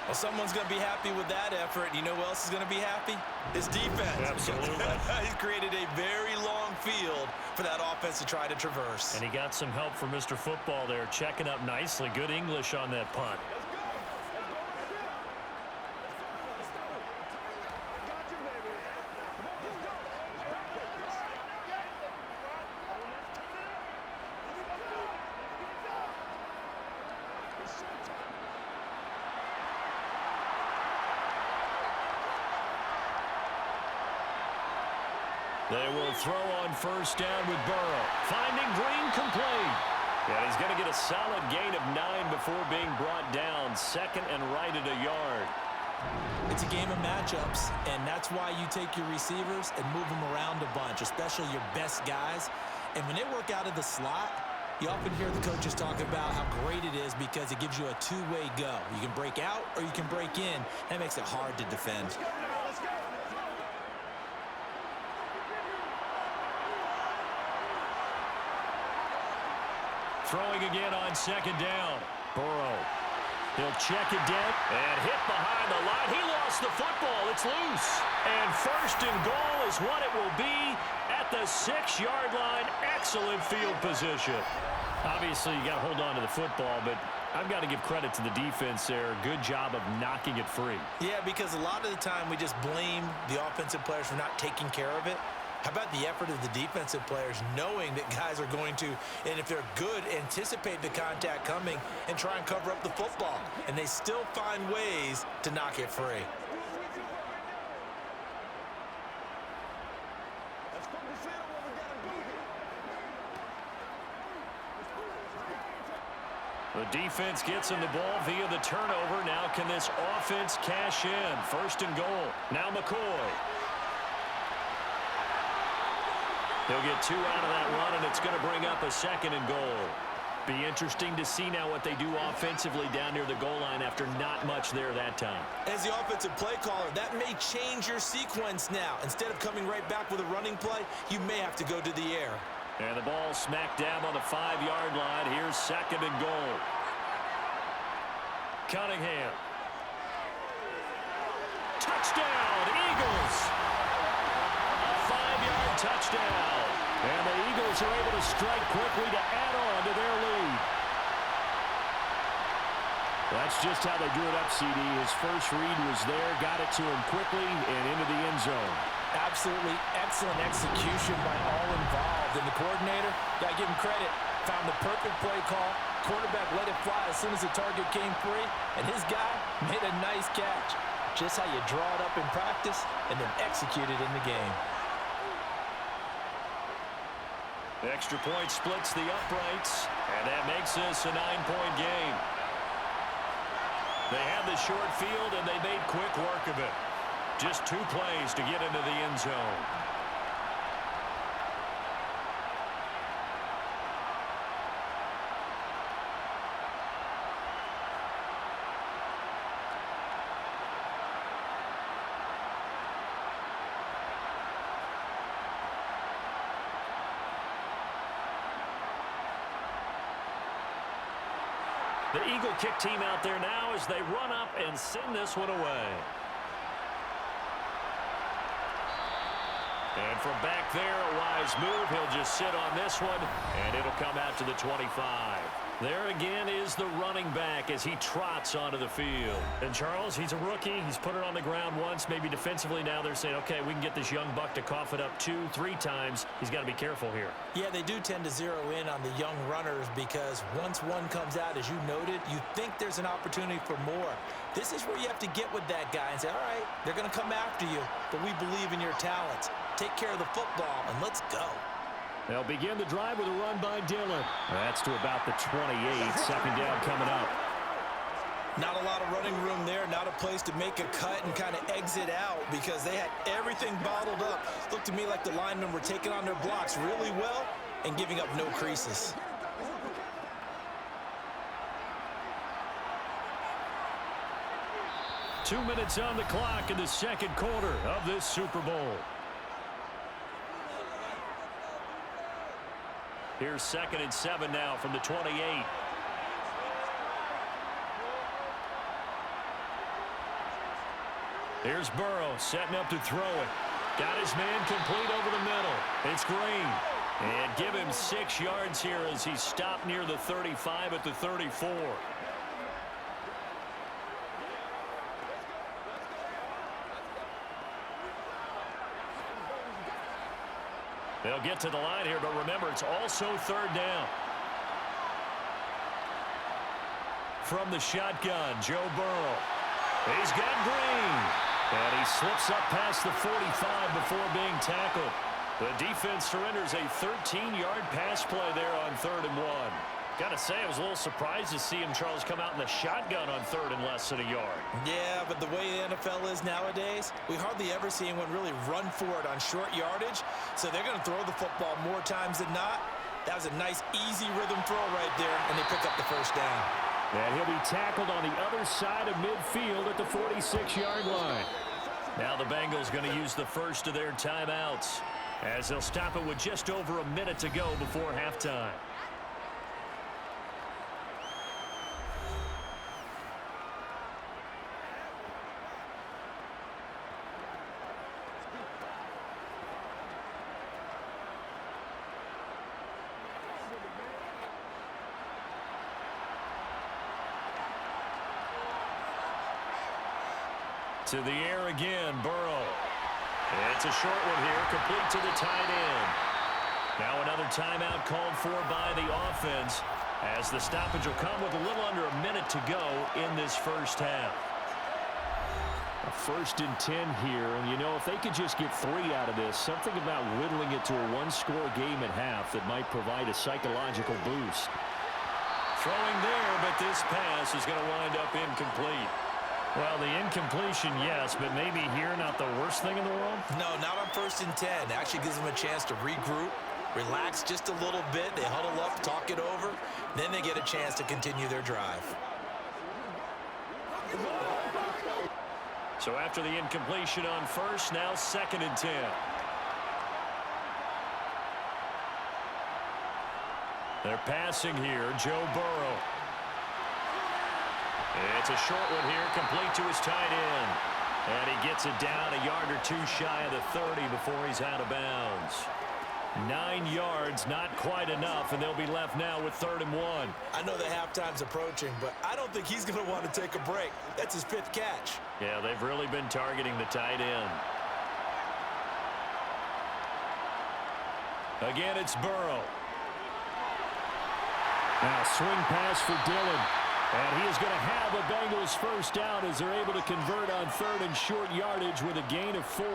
Well, someone's going to be happy with that effort. You know who else is going to be happy? His defense.
Absolutely.
He's created a very long field for that offense to try to traverse.
And he got some help from Mr. Football there, checking up nicely. Good English on that punt. They will throw on 1st down with Burrow. Finding Green complete. And he's going to get a solid gain of 9 before being brought down. 2nd and right at a yard.
It's a game of matchups, and that's why you take your receivers and move them around a bunch, especially your best guys. And when they work out of the slot, you often hear the coaches talk about how great it is because it gives you a two-way go. You can break out or you can break in. That makes it hard to defend.
Throwing again on 2nd down. Burrow. He'll check it down and hit behind the line. He lost the football. It's loose. And 1st and goal is what it will be at the 6-yard line. Excellent field position. Obviously, you got to hold on to the football, but I've got to give credit to the defense there. Good job of knocking it free.
Yeah, because a lot of the time we just blame the offensive players for not taking care of it. How about the effort of the defensive players knowing that guys are going to, and if they're good, anticipate the contact coming and try and cover up the football. And they still find ways to knock it free.
The defense gets him the ball via the turnover. Now can this offense cash in? 1st and goal. Now McCoy. He'll get 2 out of that run, and it's going to bring up a 2nd and goal. Be interesting to see now what they do offensively down near the goal line after not much there that time.
As the offensive play caller, that may change your sequence now. Instead of coming right back with a running play, you may have to go to the air.
And the ball smack dab on the 5-yard line. Here's 2nd and goal. Cunningham. Touchdown, Eagles! A 5-yard touchdown. And the Eagles are able to strike quickly to add on to their lead.
That's just how they drew it up, CD. His first read was there, got it to him quickly and into the end zone.
Absolutely excellent execution by all involved. And the coordinator, got to give him credit, found the perfect play call. Quarterback let it fly as soon as the target came free, and his guy made a nice catch. Just how you draw it up in practice and then execute it in the game.
The extra point splits the uprights, and that makes this a 9-point game. They had the short field, and they made quick work of it. Just 2 plays to get into the end zone. The Eagle kick team out there now as they run up and send this one away. And from back there, a wise move. He'll just sit on this one, and it'll come out to the 25. There again is the running back as he trots onto the field. And Charles, he's a rookie. He's put it on the ground once. Maybe defensively now they're saying, okay, we can get this young buck to cough it up 2-3 times. He's got to be careful here.
Yeah, they do tend to zero in on the young runners because once one comes out, as you noted, you think there's an opportunity for more. This is where you have to get with that guy and say, all right, they're going to come after you, but we believe in your talents. Take care of the football, and let's go.
They'll begin the drive with a run by Dillon. That's to about the 28. Second down coming up.
Not a lot of running room there. Not a place to make a cut and kind of exit out because they had everything bottled up. Looked to me like the linemen were taking on their blocks really well and giving up no creases.
Two minutes on the clock in the second quarter of this Super Bowl. Here's 2nd and 7 now from the 28. Here's Burrow setting up to throw it. Got his man complete over the middle. It's Green. And give him 6 yards here as he stopped near the 35 at the 34. They'll get to the line here, but remember, it's also 3rd down. From the shotgun, Joe Burrow. He's got Green. And he slips up past the 45 before being tackled. The defense surrenders a 13-yard pass play there on 3rd and 1. Got to say, I was a little surprised to see him, Charles, come out in the shotgun on 3rd and less than a yard.
Yeah, but the way the NFL is nowadays, we hardly ever see anyone really run for it on short yardage. So they're going to throw the football more times than not. That was a nice, easy rhythm throw right there, and they pick up the 1st down.
And he'll be tackled on the other side of midfield at the 46-yard line. Now the Bengals going to use the first of their timeouts as they'll stop it with just over a minute to go before halftime. To the air again, Burrow. It's a short one here, complete to the tight end. Now another timeout called for by the offense as the stoppage will come with a little under a minute to go in this first half. A 1st and 10 here, and you know, if they could just get 3 out of this, something about whittling it to a one-score game at half that might provide a psychological boost. Throwing there, but this pass is going to wind up incomplete. Well, the incompletion, yes, but maybe here not the worst thing in the world?
No, not on 1st and 10. It actually gives them a chance to regroup, relax just a little bit. They huddle up, talk it over. Then they get a chance to continue their drive.
So after the incompletion on 1st, now 2nd and 10. They're passing here, Joe Burrow. It's a short one here, complete to his tight end. And he gets it down a yard or 2 shy of the 30 before he's out of bounds. 9 yards, not quite enough, and they'll be left now with 3rd and 1.
I know the halftime's approaching, but I don't think he's going to want to take a break. That's his 5th catch.
Yeah, they've really been targeting the tight end. Again, it's Burrow. Now swing pass for Dillon. And he is going to have a Bengals 1st down as they're able to convert on 3rd and short yardage with a gain of 4.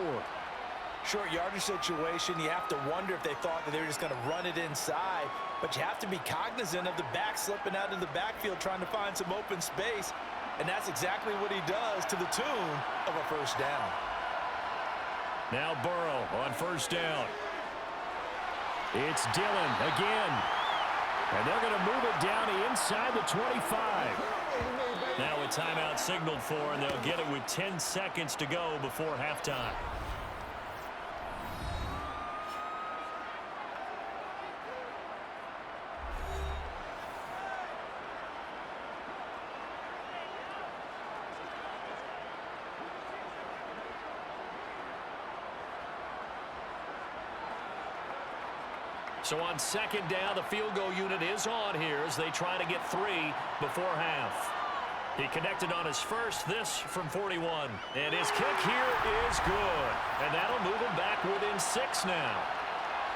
Short yardage situation, you have to wonder if they thought that they were just going to run it inside. But you have to be cognizant of the back slipping out in the backfield trying to find some open space. And that's exactly what he does to the tune of a 1st down.
Now Burrow on 1st down. It's Dillon again. And they're going to move it down inside the 25. Now a timeout signaled for, and they'll get it with 10 seconds to go before halftime.
So on second down, the field goal unit is on here as they try to get 3 before half. He connected on his first, this from 41. And his kick here is good. And that'll move him back within 6 now.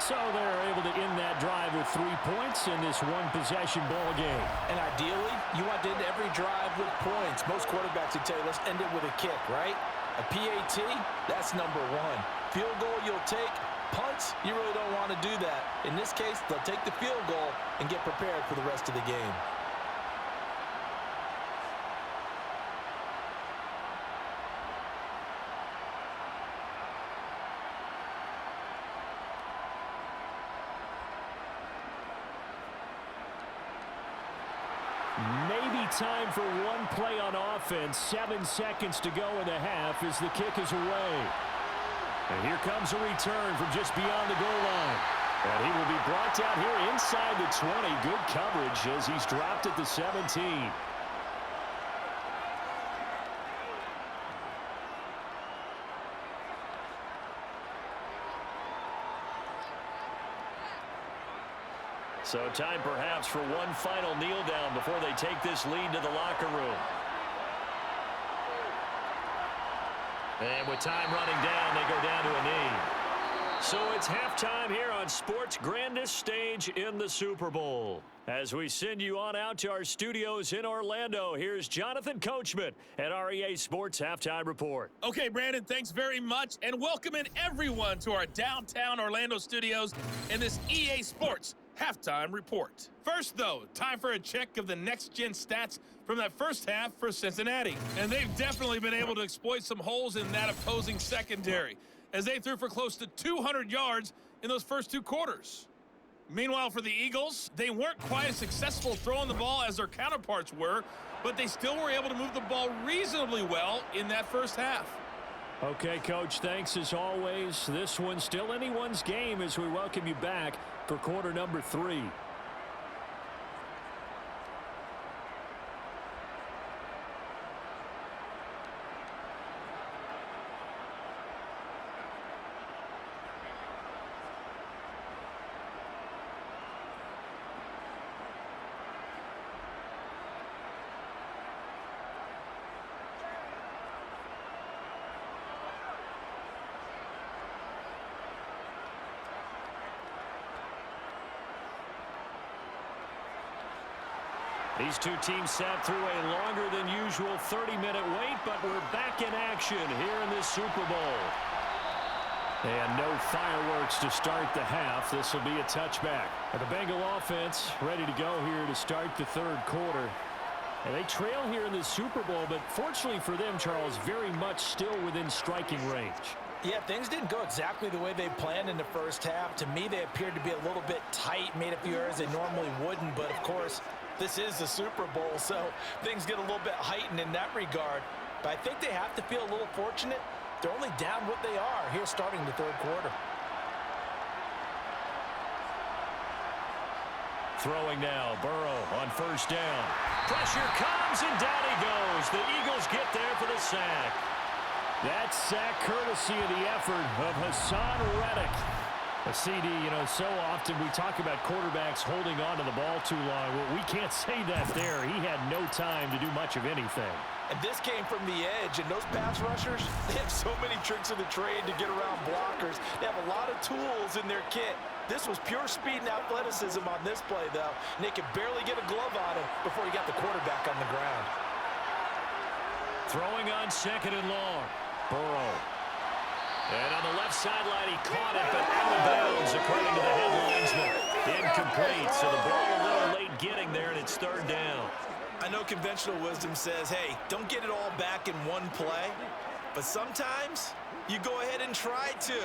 So they're able to end that drive with 3 points in this one-possession ball game.
And ideally, you want to end every drive with points. Most quarterbacks would tell you, let's end it with a kick, right? A PAT, that's number 1. Field goal you'll take. Punts, you really don't want to do that. In this case, they'll take the field goal and get prepared for the rest of the game.
Maybe time for one play on offense. 7 seconds to go in the half as the kick is away.
And here comes a return from just beyond the goal line. And he will be brought down here inside the 20. Good coverage as he's dropped at the 17. So time perhaps for one final kneel down before they take this lead to the locker room. And with time running down, they go down to a knee. So it's halftime here on sports' grandest stage in the Super Bowl. As we send you on out to our studios in Orlando, here's Jonathan Coachman at REA Sports Halftime Report.
Okay, Brandon, thanks very much, and welcoming everyone to our downtown Orlando studios in this EA Sports Halftime Report. First, though, time for a check of the next-gen stats from that first half for Cincinnati. And they've definitely been able to exploit some holes in that opposing secondary, as they threw for close to 200 yards in those first 2 quarters. Meanwhile, for the Eagles, they weren't quite as successful throwing the ball as their counterparts were, but they still were able to move the ball reasonably well in that first half.
Okay, Coach, thanks as always. This one's still anyone's game as we welcome you back for quarter number 3.
These two teams sat through a longer than usual 30-minute wait, but we're back in action here in this Super Bowl.
And no fireworks to start the half. This will be a touchback. And the Bengal offense ready to go here to start the third quarter. And they trail here in the Super Bowl, but fortunately for them, Charles, very much still within striking range.
Yeah, things didn't go exactly the way they planned in the first half. To me, they appeared to be a little bit tight, made a few errors they normally wouldn't, but of course, this is the Super Bowl, so things get a little bit heightened in that regard. But I think they have to feel a little fortunate. They're only down what they are here starting the third quarter.
Throwing now, Burrow on first down. Pressure comes, and down he goes. The Eagles get there for the sack.
That sack courtesy of the effort of Hassan Reddick. A CD, so often we talk about quarterbacks holding on to the ball too long. Well, we can't say that there. He had no time to do much of anything.
And this came from the edge, and those pass rushers, they have so many tricks of the trade to get around blockers. They have a lot of tools in their kit. This was pure speed and athleticism on this play, though. And they could barely get a glove on him before he got the quarterback on the ground.
Throwing on second and long. Burrow. And on the left sideline, he caught it, but out of bounds, according to the head linesman. Incomplete, so the ball a little late getting there, and it's third down.
I know conventional wisdom says, hey, don't get it all back in one play. But sometimes you go ahead and try to.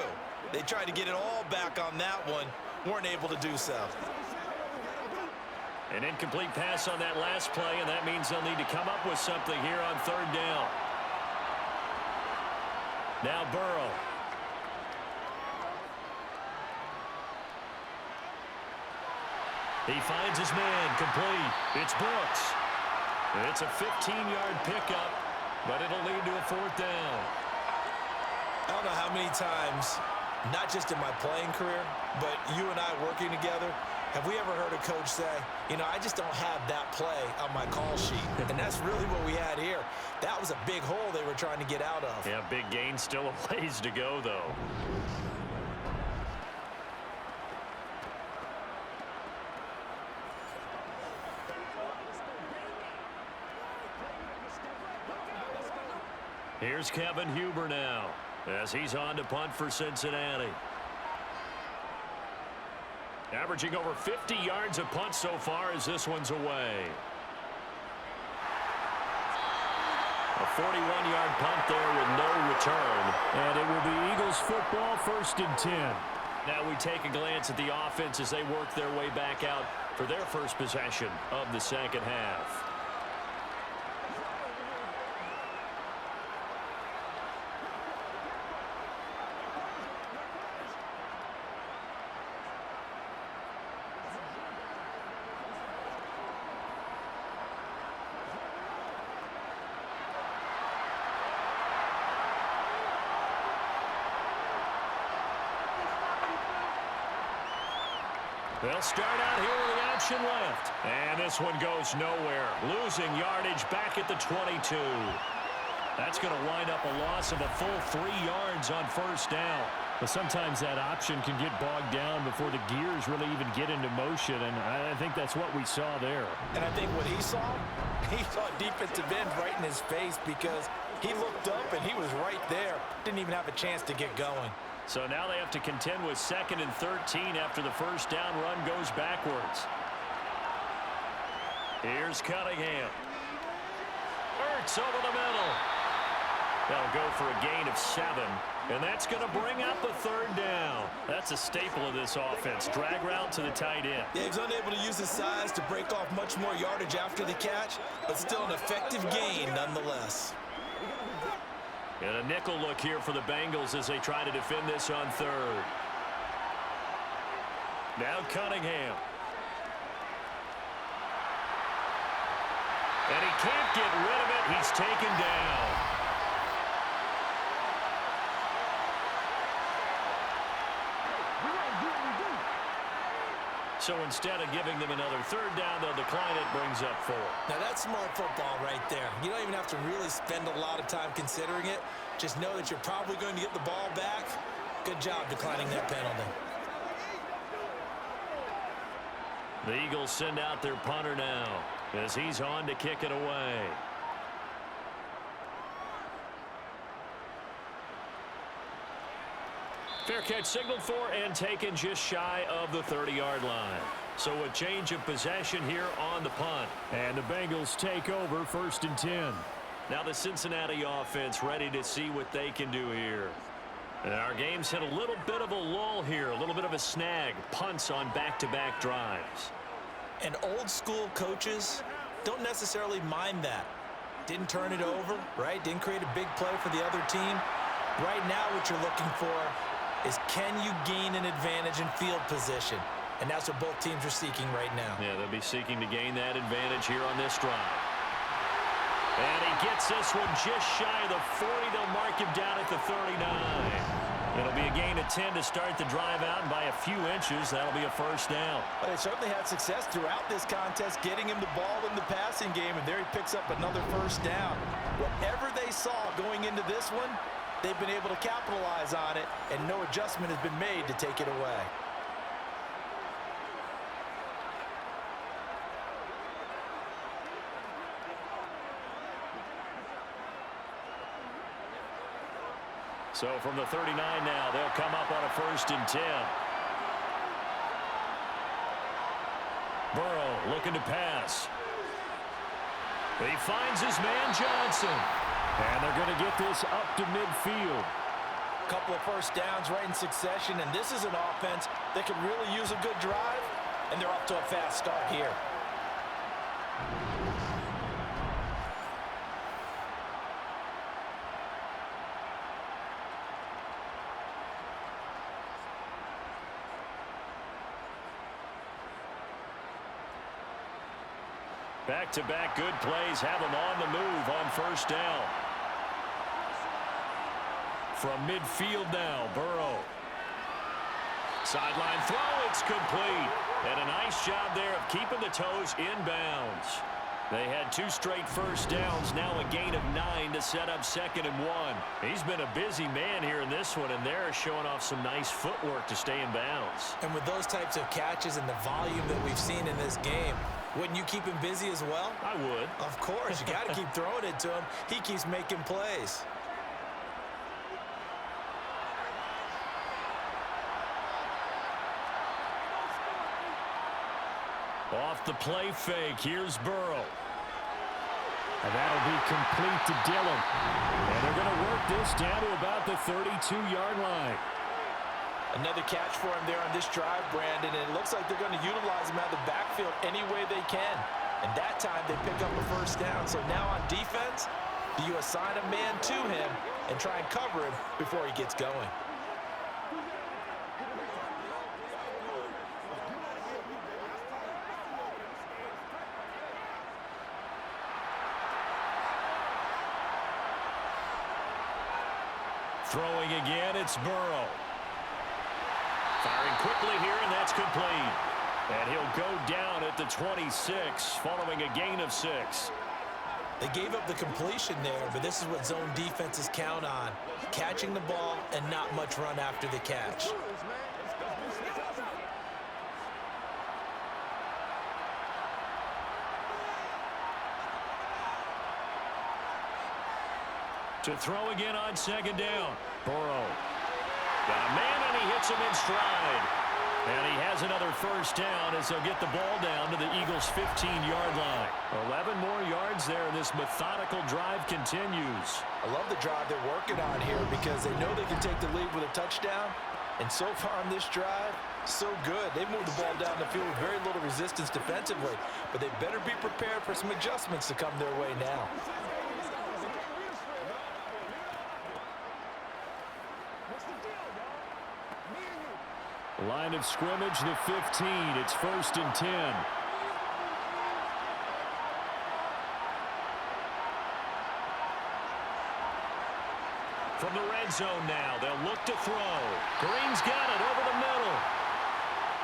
They tried to get it all back on that one, weren't able to do so.
An incomplete pass on that last play, and that means they'll need to come up with something here on third down. Now Burrow. He finds his man, complete. It's Brooks. It's a 15-yard pickup, but it'll lead to a fourth down.
I don't know how many times
not just in my playing career, but you and I working together, have we ever heard a coach say, you know, I just don't have that play on my call sheet? And that's really what we had here. That was a big hole they were trying to get out of.
Yeah, big gain, still a ways to go, though. Here's Kevin Huber now, as he's on to punt for Cincinnati. Averaging over 50 yards a punt so far as this one's away. A 41-yard punt there with no return.
And it will be Eagles football, 1st and 10.
Now we take a glance at the offense as they work their way back out for their first possession of the second half. They'll start out here with the option left. And this one goes nowhere. Losing yardage back at the 22. That's going to wind up a loss of a full 3 yards on 1st down.
But sometimes that option can get bogged down before the gears really even get into motion, and I think that's what we saw there.
And I think what he saw defensive end right in his face, because he looked up and he was right there. Didn't even have a chance to get going.
So now they have to contend with 2nd and 13 after the 1st down run goes backwards. Here's Cunningham. Ertz over the middle. That'll go for a gain of 7. And that's going to bring up a 3rd down. That's a staple of this offense. Drag route to the tight end.
Yeah, he's unable to use his size to break off much more yardage after the catch, but still an effective gain nonetheless.
And a nickel look here for the Bengals as they try to defend this on 3rd. Now Cunningham. And he can't get rid of it. He's taken down. So instead of giving them another 3rd down, they'll decline it, brings up 4.
Now that's smart football right there. You don't even have to really spend a lot of time considering it. Just know that you're probably going to get the ball back. Good job declining that penalty.
The Eagles send out their punter now as he's on to kick it away. Fair catch signaled for and taken just shy of the 30-yard line. So a change of possession here on the punt.
And the Bengals take over 1st and 10.
Now the Cincinnati offense ready to see what they can do here. And our game's hit a little bit of a lull here, a little bit of a snag. Punts on back-to-back drives.
And old school coaches don't necessarily mind that. Didn't turn it over, right? Didn't create a big play for the other team. Right now what you're looking for is, can you gain an advantage in field position? And that's what both teams are seeking right now.
Yeah, they'll be seeking to gain that advantage here on this drive. And he gets this one just shy of the 40. They'll mark him down at the 39. It'll be a gain of 10 to start the drive out, and by a few inches, that'll be a 1st down.
Well, they certainly had success throughout this contest, getting him the ball in the passing game, and there he picks up another 1st down. Whatever they saw going into this one, they've been able to capitalize on it, and no adjustment has been made to take it away.
So from the 39 now, they'll come up on a 1st and 10. Burrow looking to pass. He finds his man Johnson.
And they're going to get this up to midfield.
Couple of 1st downs right in succession, and this is an offense that could really use a good drive, and they're off to a fast start here.
Back-to-back good plays have him on the move on 1st down. From midfield now, Burrow. Sideline throw, it's complete. And a nice job there of keeping the toes inbounds. They had 2 straight first downs, now a gain of 9 to set up 2nd and 1. He's been a busy man here in this one, and they're showing off some nice footwork to stay in bounds.
And with those types of catches and the volume that we've seen in this game, wouldn't you keep him busy as well?
I would.
Of course, you got to keep throwing it to him. He keeps making plays.
Off the play fake, here's Burrow.
And that'll be complete to Dillon. And they're going to work this down to about the 32-yard line.
Another catch for him there on this drive, Brandon, and it looks like they're going to utilize him out of the backfield any way they can. And that time they pick up a first down. So now on defense, do you assign a man to him and try and cover him before he gets going?
Throwing again, it's Burrow. Firing quickly here, and that's complete. And he'll go down at the 26, following a gain of 6.
They gave up the completion there, but this is what zone defenses count on. Catching the ball and not much run after the catch.
To throw again on 2nd down. Burrow. Got a man, and he hits him in stride. And he has another first down as they'll get the ball down to the Eagles' 15-yard line. 11 more yards there, and this methodical drive continues.
I love the drive they're working on here because they know they can take the lead with a touchdown. And so far on this drive, so good. They moved the ball down the field with very little resistance defensively. But they better be prepared for some adjustments to come their way now.
Line of scrimmage, the 15. It's 1st and 10.
From the red zone now, they'll look to throw. Green's got it over the middle.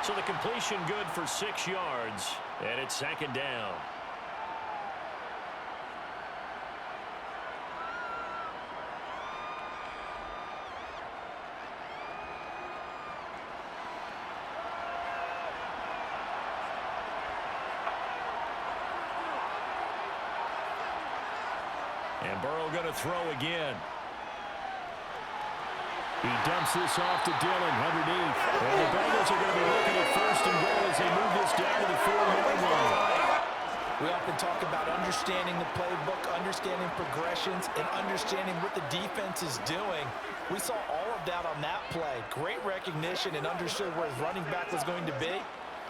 So the completion good for 6 yards, and it's 2nd down. And Burrow going to throw again.
He dumps this off to Dillon underneath. And the Bengals are going to be looking at 1st and goal as they move this down to the 4-yard line.
We often talk about understanding the playbook, understanding progressions, and understanding what the defense is doing. We saw all of that on that play. Great recognition and understood where his running back was going to be.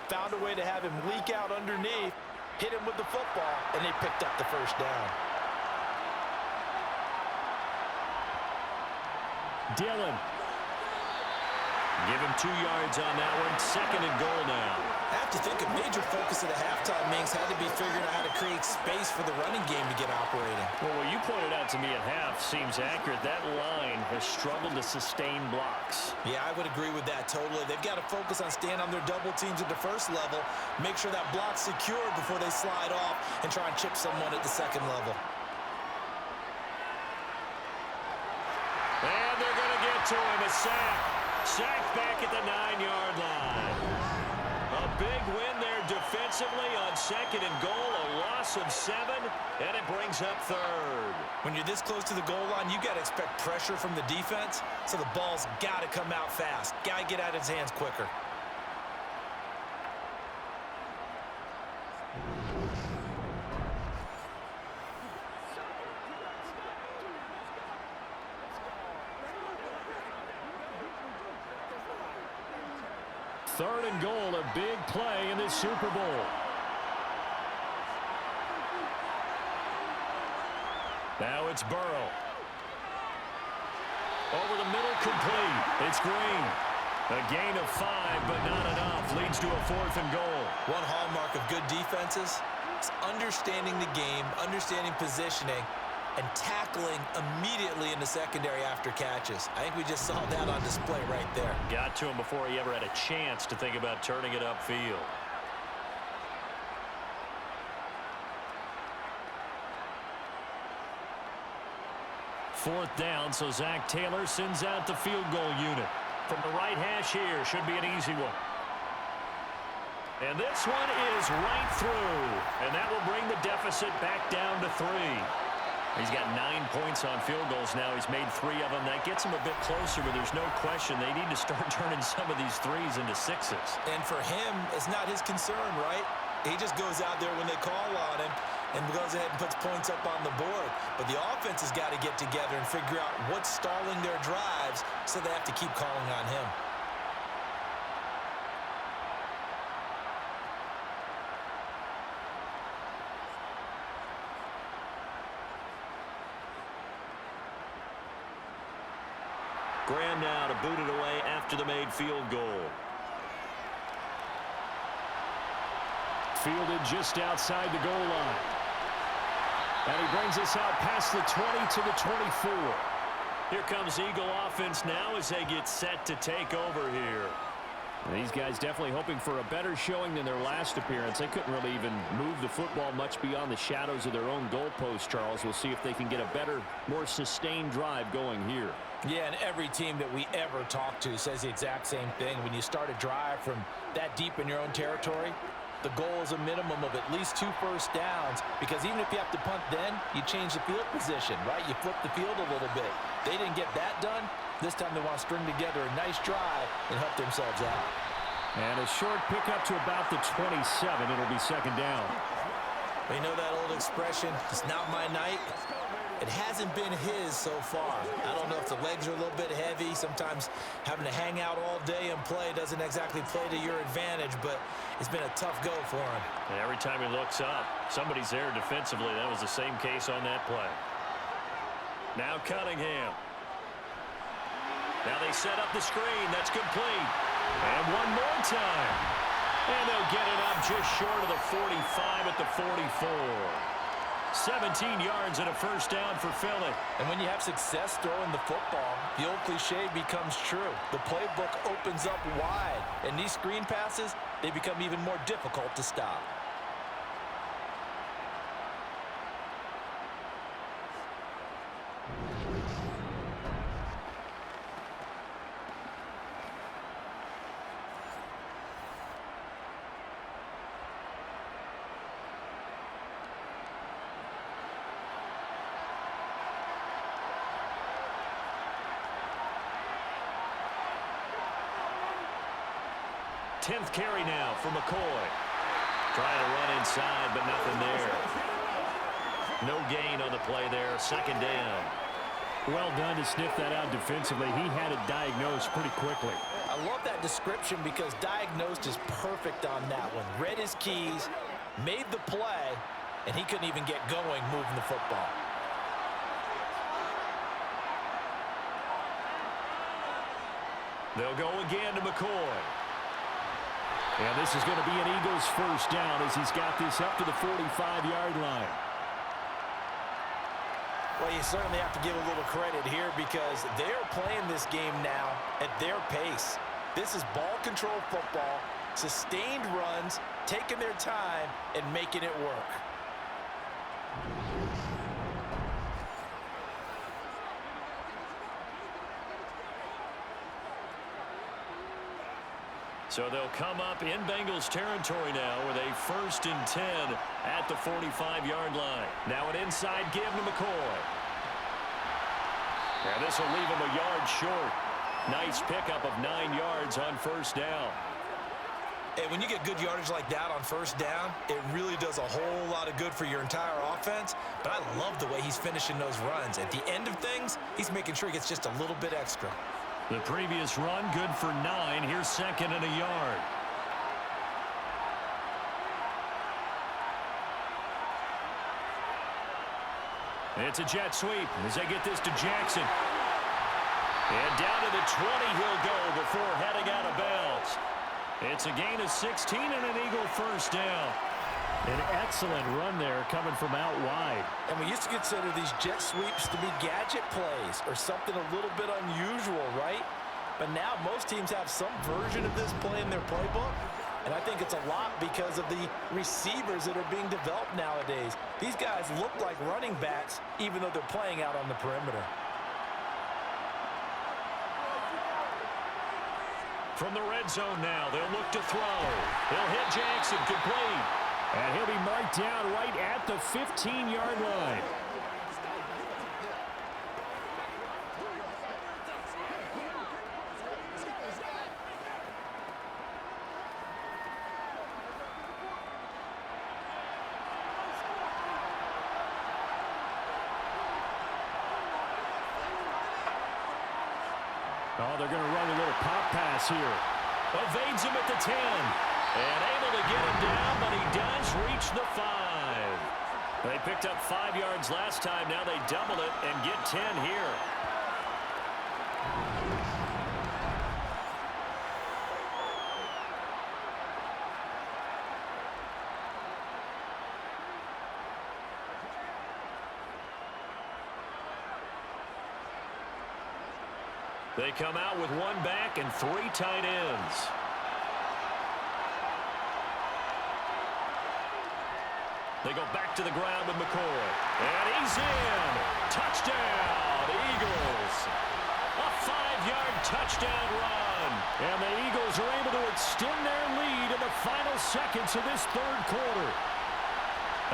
Found a way to have him leak out underneath, hit him with the football, and they picked up the first down.
Dillon.
Give him 2 yards on that one. 2nd and goal now.
I have to think a major focus of the halftime, Minks, had to be figuring out how to create space for the running game to get operating.
Well, what you pointed out to me at half seems accurate. That line has struggled to sustain blocks.
Yeah, I would agree with that totally. They've got to focus on staying on their double teams at the first level, make sure that block's secure before they slide off and try and chip someone at the 2nd level.
And they're going to get to him. A sack. Sack back at the 9-yard line. A big win there defensively on 2nd and goal. A loss of 7, and it brings up 3rd.
When you're this close to the goal line, you got to expect pressure from the defense, so the ball's got to come out fast. Got to get out of his hands quicker.
Third and goal, a big play in this Super Bowl.
Now it's Burrow. Over the middle, complete. It's Green. A gain of 5, but not enough. Leads to a 4th and goal.
One hallmark of good defenses is understanding the game, understanding positioning, and tackling immediately in the secondary after catches. I think we just saw that on display right there.
Got to him before he ever had a chance to think about turning it upfield. Fourth down, so Zach Taylor sends out the field goal unit. From the right hash here, should be an easy one. And this one is right through. And that will bring the deficit back down to 3. He's got 9 points on field goals now. He's made 3 of them. That gets him a bit closer, but there's no question they need to start turning some of these 3s into 6s.
And for him, it's not his concern, right? He just goes out there when they call on him and goes ahead and puts points up on the board. But the offense has got to get together and figure out what's stalling their drives, so they have to keep calling on him.
Graham now to boot it away after the made field goal.
Fielded just outside the goal line. And he brings us out past the 20 to the 24.
Here comes Eagle offense now as they get set to take over here.
And these guys definitely hoping for a better showing than their last appearance. They couldn't really even move the football much beyond the shadows of their own goalpost, Charles. We'll see if they can get a better, more sustained drive going here.
Yeah, and every team that we ever talk to says the exact same thing. When you start a drive from that deep in your own territory, the goal is a minimum of at least 2 first downs, because even if you have to punt then, you change the field position, right? You flip the field a little bit. They didn't get that done. This time they want to string together a nice drive and help themselves out.
And a short pickup to about the 27. It'll be second down.
You know that old expression, it's not my night? It hasn't been his so far. I don't know if the legs are a little bit heavy. Sometimes having to hang out all day and play doesn't exactly play to your advantage, but it's been a tough go for him.
And every time he looks up, somebody's there defensively. That was the same case on that play. Now Cunningham. Now they set up the screen. That's complete. And one more time. And they'll get it up just short of the 45 at the 44. 17 yards and a first down for Philly.
And when you have success throwing the football, the old cliche becomes true. The playbook opens up wide, and these screen passes, they become even more difficult to stop.
Tenth carry now for McCoy. Trying to run inside, but nothing there. No gain on the play there. Second down.
Well done to sniff that out defensively. He had it diagnosed pretty quickly.
I love that description because diagnosed is perfect on that one. Read his keys, made the play, and he couldn't even get going moving the football.
They'll go again to McCoy.
And this is going to be an Eagles first down as he's got this up to the 45-yard line.
Well, you certainly have to give a little credit here because they're playing this game now at their pace. This is ball control football, sustained runs, taking their time, and making it work.
So they'll come up in Bengals territory now with a 1st and 10 at the 45-yard line. Now an inside give to McCoy. And this will leave him a yard short. Nice pickup of 9 yards on first down.
And when you get good yardage like that on first down, it really does a whole lot of good for your entire offense. But I love the way he's finishing those runs. At the end of things, he's making sure he gets just a little bit extra.
The previous run good for 9. Here's second and a yard. It's a jet sweep as they get this to Jackson. And down to the 20 he'll go before heading out of bounds. It's a gain of 16 and an Eagle first down.
An excellent run there coming from out wide.
And we used to consider these jet sweeps to be gadget plays or something a little bit unusual, right? But now most teams have some version of this play in their playbook. And I think it's a lot because of the receivers that are being developed nowadays. These guys look like running backs even though they're playing out on the perimeter.
From the red zone now, they'll look to throw. He'll hit Jackson, complete.
And he'll be marked down right at the 15-yard line. Oh, they're going to run a little pop pass here.
Evades him at the 10. And able to get him down, but he does reach the 5. They picked up 5 yards last time. Now they double it and get 10 here. They come out with 1 back and 3 tight ends. They go back to the ground with McCoy. And he's in. Touchdown, Eagles. A 5-yard touchdown run.
And the Eagles are able to extend their lead in the final seconds of this third quarter.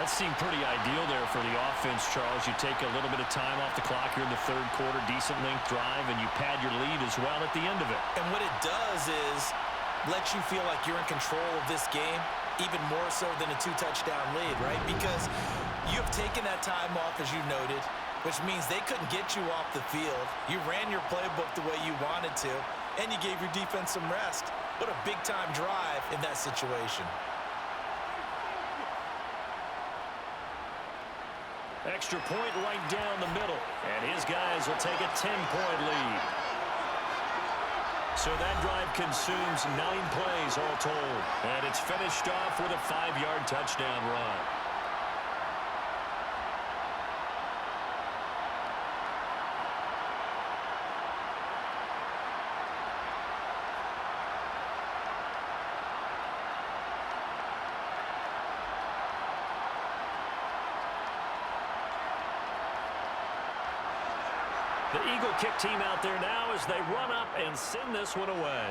That seemed pretty ideal there for the offense, Charles. You take a little bit of time off the clock here in the third quarter, decent length drive, and you pad your lead as well at the end of it.
And what it does is let you feel like you're in control of this game, even more so than a 2-touchdown lead, right? Because you have taken that time off, as you noted, which means they couldn't get you off the field. You ran your playbook the way you wanted to, and you gave your defense some rest. What a big-time drive in that situation.
Extra point right down the middle. And his guys will take a 10-point lead. So that drive consumes 9 plays all told. And it's finished off with a 5-yard touchdown run. The Eagle kick team out there now as they run up and send this one away.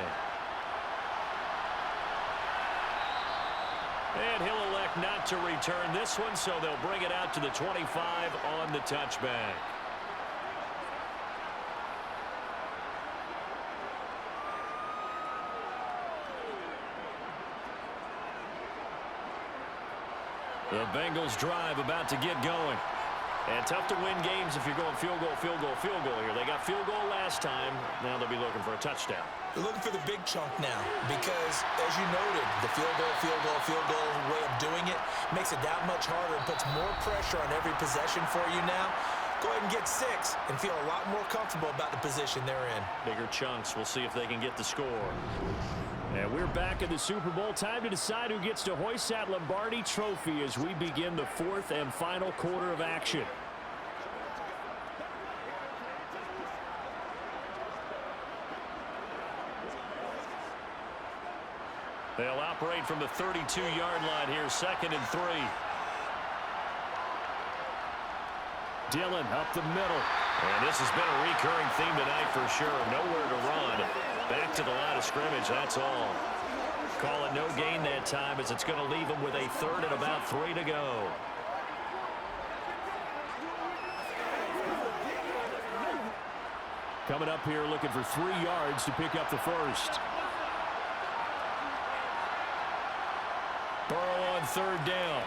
And he'll elect not to return this one, so they'll bring it out to the 25 on the touchback. The Bengals drive about to get going. And tough to win games if you're going field goal, field goal, field goal here. They got field goal last time. Now they'll be looking for a touchdown.
They're looking for the big chunk now because, as you noted, the field goal way of doing it makes it that much harder and puts more pressure on every possession for you now. Go ahead and get 6 and feel a lot more comfortable about the position they're in.
Bigger chunks. We'll see if they can get the score.
And we're back in the Super Bowl. Time to decide who gets to hoist that Lombardi trophy as we begin the 4th and final quarter of action.
They'll operate from the 32-yard line here, 2nd and 3.
Dillon up the middle.
And this has been a recurring theme tonight for sure. Nowhere to run. Back to the line of scrimmage, that's all. Call it no gain that time as it's going to leave them with a 3rd and about 3 to go.
Coming up here looking for 3 yards to pick up the first.
Burrow on 3rd down.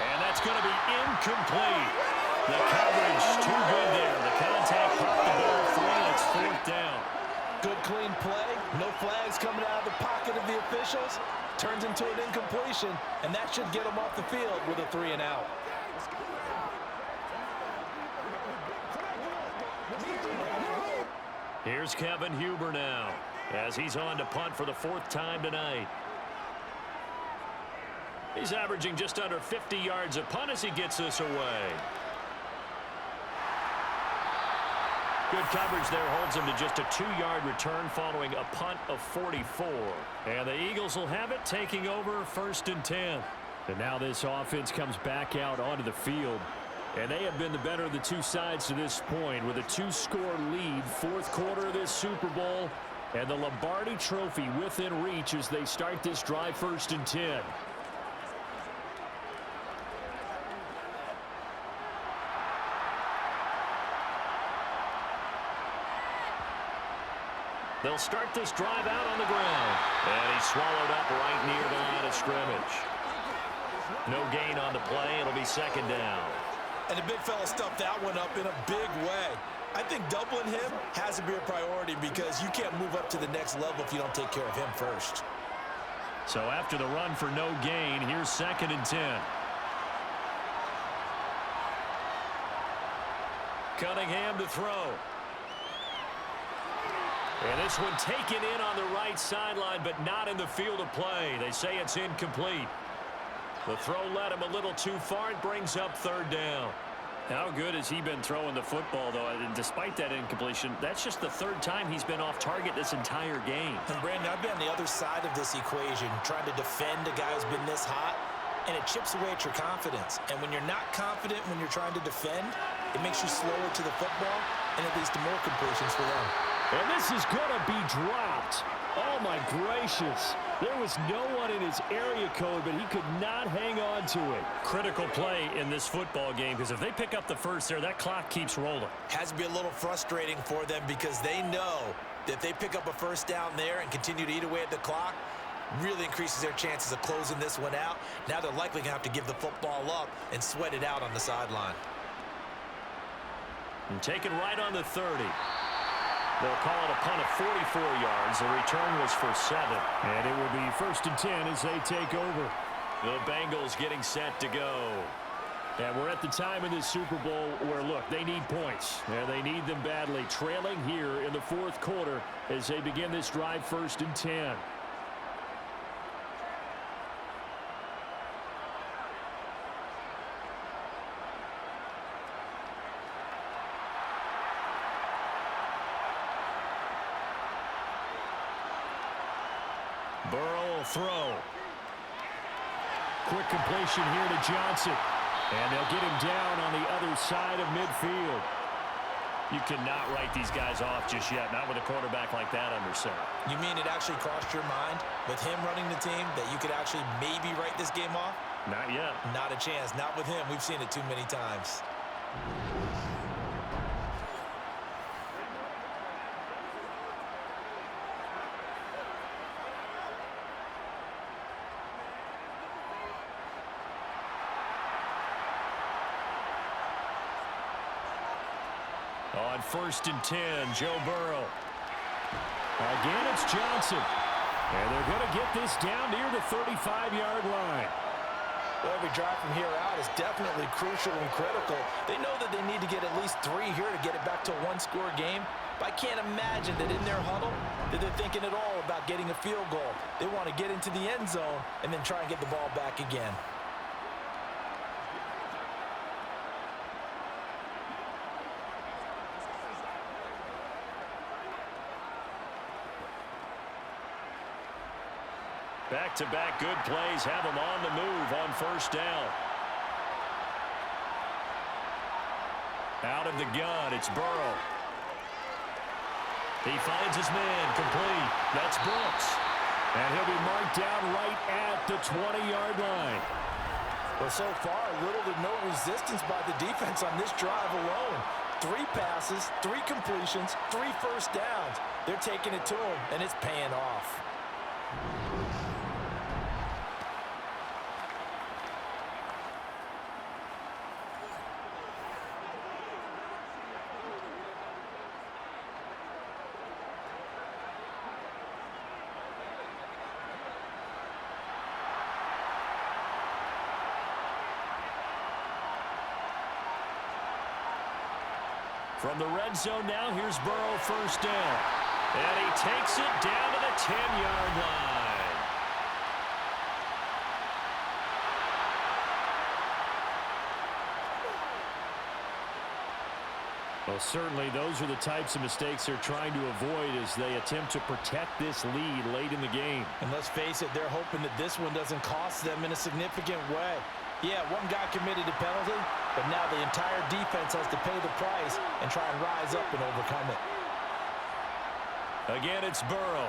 And that's going to be incomplete. The coverage too good there. The contact popped the ball free, and it's 4th down.
Good clean play. No flags coming out of the pocket of the officials. Turns into an incompletion, and that should get them off the field with a 3 and out.
Here's Kevin Huber now as he's on to punt for the 4th time tonight. He's averaging just under 50 yards a punt as he gets this away. Good coverage there holds him to just a 2-yard return following a punt of 44. And the Eagles will have it, taking over 1st and 10.
And now this offense comes back out onto the field. And they have been the better of the two sides to this point with a 2-score lead, 4th quarter of this Super Bowl. And the Lombardi Trophy within reach as they start this drive 1st and 10.
They'll start this drive out on the ground. And he's swallowed up right near the line of scrimmage. No gain on the play. It'll be 2nd down.
And the big fella stuffed that one up in a big way. I think doubling him has to be a priority because you can't move up to the next level if you don't take care of him first.
So after the run for no gain, here's 2nd and 10. Cunningham to throw. And this one taken in on the right sideline, but not in the field of play. They say it's incomplete. The throw led him a little too far. It brings up 3rd down.
How good has he been throwing the football, though? And despite that incompletion, that's just the 3rd time he's been off target this entire game.
And Brandon, I've been on the other side of this equation, trying to defend a guy who's been this hot, and it chips away at your confidence. And when you're not confident when you're trying to defend, it makes you slower to the football, and it leads to more completions for them.
And this is going to be dropped. Oh, my gracious. There was no one in his area code, but he could not hang on to it.
Critical play in this football game because if they pick up the first there, that clock keeps rolling.
Has to be a little frustrating for them because they know that if they pick up a 1st down there and continue to eat away at the clock, really increases their chances of closing this one out. Now they're likely going to have to give the football up and sweat it out on the sideline.
And taken right on the 30. They'll call it a punt of 44 yards. The return was for 7.
And it will be 1st and 10 as they take over.
The Bengals getting set to go.
And we're at the time in this Super Bowl where, look, they need points. And they need them badly. Trailing here in the 4th quarter as they begin this drive 1st and 10.
Burrow will throw.
Quick completion here to Johnson. And they'll get him down on the other side of midfield.
You cannot write these guys off just yet, not with a quarterback like that under center.
You mean it actually crossed your mind with him running the team that you could actually maybe write this game off?
Not yet.
Not a chance. Not with him. We've seen it too many times.
On 1st and 10, Joe Burrow.
Again, it's Johnson. And they're going to get this down near the 35-yard line.
Well, every drive from here out is definitely crucial and critical. They know that they need to get at least 3 here to get it back to a 1-score game. But I can't imagine that in their huddle that they're thinking at all about getting a field goal. They want to get into the end zone and then try and get the ball back again.
Back-to-back good plays have them on the move on 1st down. Out of the gun, it's Burrow. He finds his man, complete. That's Brooks.
And he'll be marked down right at the 20-yard line.
Well, so far, little to no resistance by the defense on this drive alone. 3 passes, 3 completions, 3 first downs. They're taking it to him, and it's paying off.
From the red zone now, here's Burrow 1st down. And he takes it down to the 10-yard line.
Well, certainly those are the types of mistakes they're trying to avoid as they attempt to protect this lead late in the game.
And let's face it, they're hoping that this one doesn't cost them in a significant way. Yeah, one guy committed a penalty, but now the entire defense has to pay the price and try and rise up and overcome it.
Again, it's Burrow.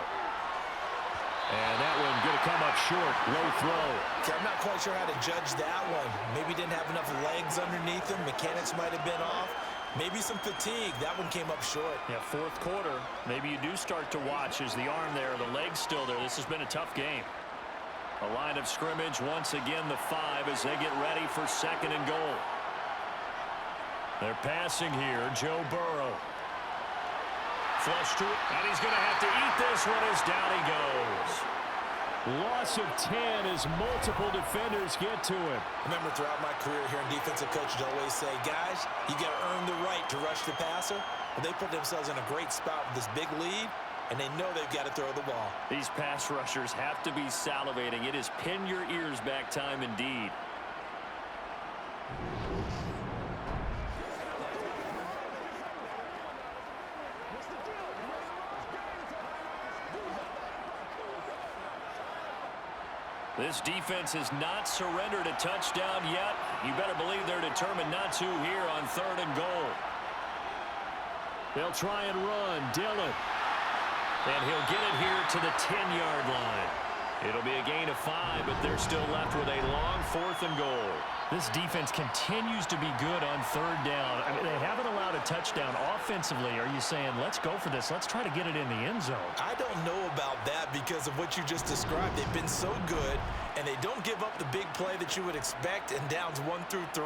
And that one going to come up short. Low throw.
Okay, I'm not quite sure how to judge that one. Maybe didn't have enough legs underneath him. Mechanics might have been off. Maybe some fatigue. That one came up short.
Yeah, fourth quarter. Maybe you do start to watch as the arm there, the leg's still there. This has been a tough game. A line of scrimmage, once again the 5 as they get ready for 2nd and goal. They're passing here, Joe Burrow. Flush to it, and he's going to have to eat this one as down he goes.
Loss of 10 as multiple defenders get to him.
Remember, throughout my career here in defensive coaches always say, guys, you got to earn the right to rush the passer. But they put themselves in a great spot with this big lead, and they know they've got to throw the ball.
These pass rushers have to be salivating. It is pin your ears back time indeed. This defense has not surrendered a touchdown yet. You better believe they're determined not to here on 3rd and goal.
They'll try and run. Dillon.
And he'll get it here to the 10-yard line. It'll be a gain of 5, but they're still left with a long 4th and goal.
This defense continues to be good on 3rd down. I mean, they haven't allowed a touchdown offensively. Are you saying, let's go for this? Let's try to get it in the end zone.
I don't know about that because of what you just described. They've been so good, and they don't give up the big play that you would expect in downs 1 through 3.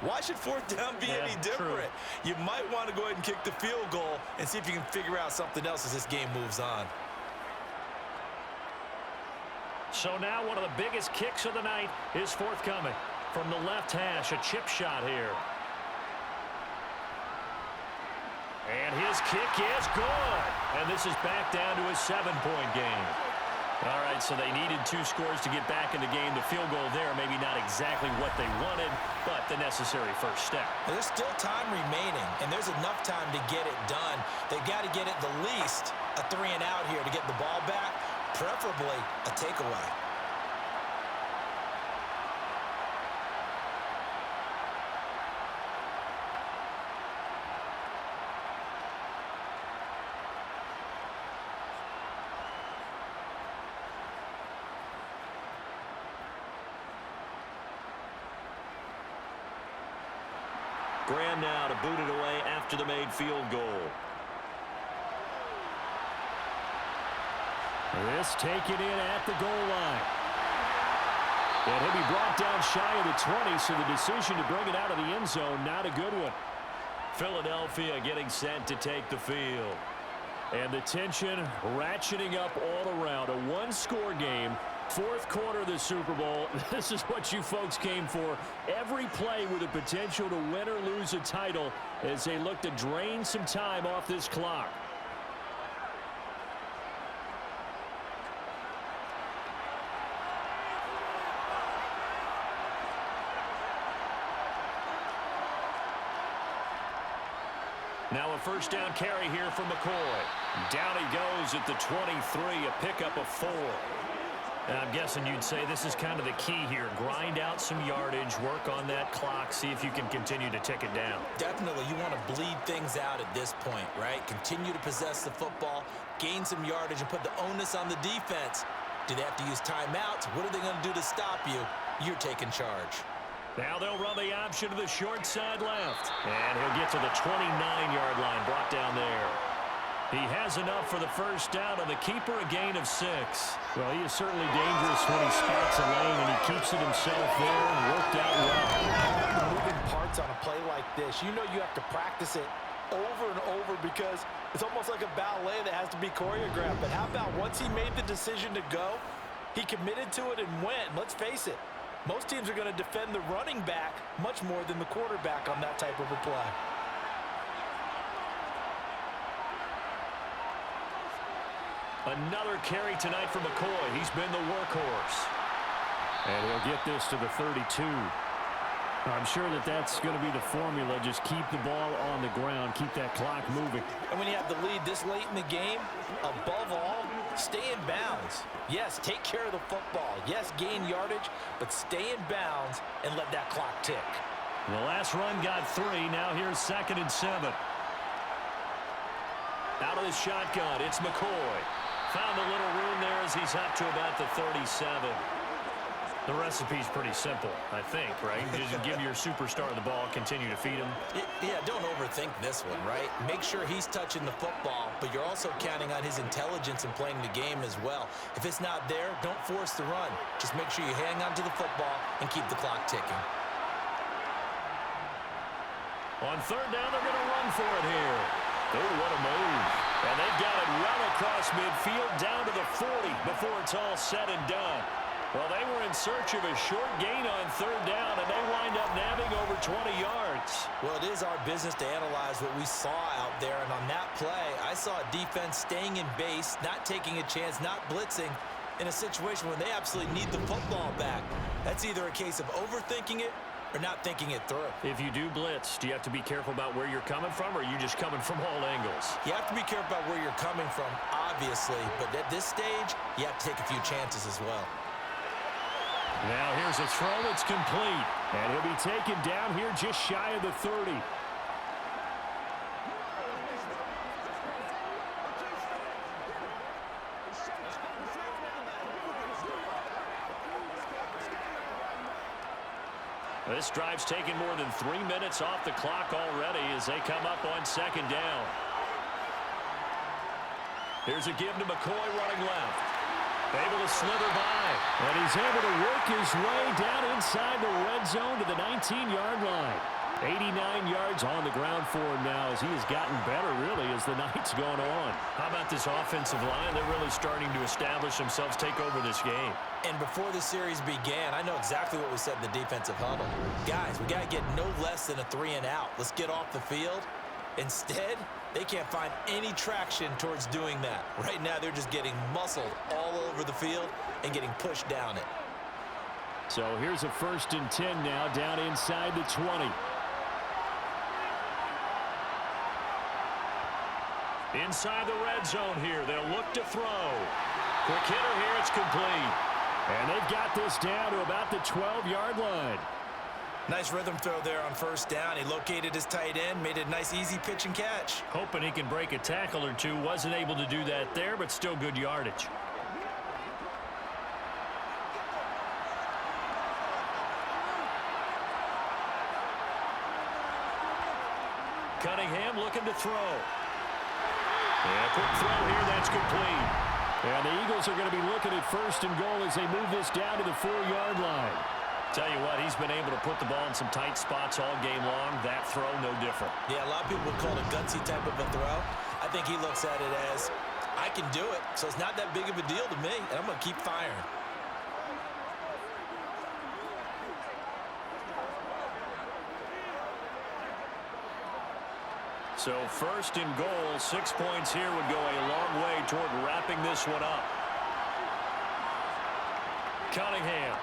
Why should 4th down be any different? True. You might want to go ahead and kick the field goal and see if you can figure out something else as this game moves on.
So now one of the biggest kicks of the night is forthcoming. From the left hash, a chip shot here. And his kick is good. And this is back down to a 7-point game. All right, so they needed 2 scores to get back in the game. The field goal there, maybe not exactly what they wanted, but the necessary first step.
There's still time remaining, and there's enough time to get it done. They've got to get it the least a 3 and out here to get the ball back, preferably a takeaway.
Graham now to boot it away after the made field goal.
This taken in at the goal line. And he'll be brought down shy of the 20, so the decision to bring it out of the end zone, not a good one.
Philadelphia getting set to take the field.
And the tension ratcheting up all around. A 1-score game. 4th quarter of the Super Bowl. This is what you folks came for. Every play with the potential to win or lose a title as they look to drain some time off this clock.
Now a first down carry here from McCoy. Down he goes at the 23, a pickup of 4.
And I'm guessing you'd say this is kind of the key here. Grind out some yardage, work on that clock, see if you can continue to tick it down.
Definitely, you want to bleed things out at this point, right? Continue to possess the football, gain some yardage, and put the onus on the defense. Do they have to use timeouts? What are they going to do to stop you? You're taking charge.
Now they'll run the option to the short side left. And he'll get to the 29-yard line, brought down there. He has enough for the first down, and the keeper a gain of 6. Well, he is certainly dangerous when he spots a lane, and he keeps it himself there and worked out well.
The moving parts on a play like this, you know you have to practice it over and over because it's almost like a ballet that has to be choreographed. But how about once he made the decision to go, he committed to it and went. Let's face it, most teams are going to defend the running back much more than the quarterback on that type of a play.
Another carry tonight for McCoy. He's been the workhorse. And he'll get this to the 32. I'm sure that that's going to be the formula. Just keep the ball on the ground. Keep that clock moving.
And when you have the lead this late in the game, above all, stay in bounds. Yes, take care of the football. Yes, gain yardage, but stay in bounds and let that clock tick.
The last run got 3. Now here's 2nd and 7. Out of the shotgun, it's McCoy. Found a little room there as he's up to about the 37. The recipe's pretty simple, I think, right? Just give your superstar the ball, continue to feed him.
Yeah, don't overthink this one, right? Make sure he's touching the football, but you're also counting on his intelligence in playing the game as well. If it's not there, don't force the run. Just make sure you hang on to the football and keep the clock ticking.
On 3rd down, they're going to run for it here. Oh, what a move. And they've got it well across midfield down to the 40 before it's all said and done. Well, they were in search of a short gain on 3rd down, and they wind up nabbing over 20 yards.
Well, it is our business to analyze what we saw out there, and on that play, I saw a defense staying in base, not taking a chance, not blitzing, in a situation where they absolutely need the football back. That's either a case of overthinking it or not thinking it through.
If you do blitz, do you have to be careful about where you're coming from, or are you just coming from all angles?
You have to be careful about where you're coming from, obviously, but at this stage, you have to take a few chances as well.
Now here's a throw that's complete. And he'll be taken down here just shy of the 30.
This drive's taken more than 3 minutes off the clock already as they come up on 2nd down. Here's a give to McCoy running left. Able to slither by.
And he's able to work his way down inside the red zone to the 19-yard line. 89 yards on the ground for him now as he has gotten better, really, as the night's gone on.
How about this offensive line? They're really starting to establish themselves, take over this game.
And before the series began, I know exactly what we said in the defensive huddle. Guys, we got to get no less than a 3-and-out. Let's get off the field. Instead, they can't find any traction towards doing that. Right now, they're just getting muscled all over the field and getting pushed down it.
So here's a 1st and 10 now, down inside the 20.
Inside the red zone here, they'll look to throw. Quick hitter here, it's complete.
And they've got this down to about the 12-yard line.
Nice rhythm throw there on 1st down. He located his tight end, made it a nice easy pitch and catch.
Hoping he can break a tackle or two. Wasn't able to do that there, but still good yardage. Cunningham looking to throw. Yeah, quick throw here, that's complete.
And the Eagles are going to be looking at 1st and goal as they move this down to the 4-yard line.
Tell you what, he's been able to put the ball in some tight spots all game long. That throw, no different.
Yeah, a lot of people would call it a gutsy type of a throw. I think he looks at it as, I can do it, so it's not that big of a deal to me, and I'm going to keep firing.
So 1st and goal, 6 points here would go a long way toward wrapping this one up. Cunningham.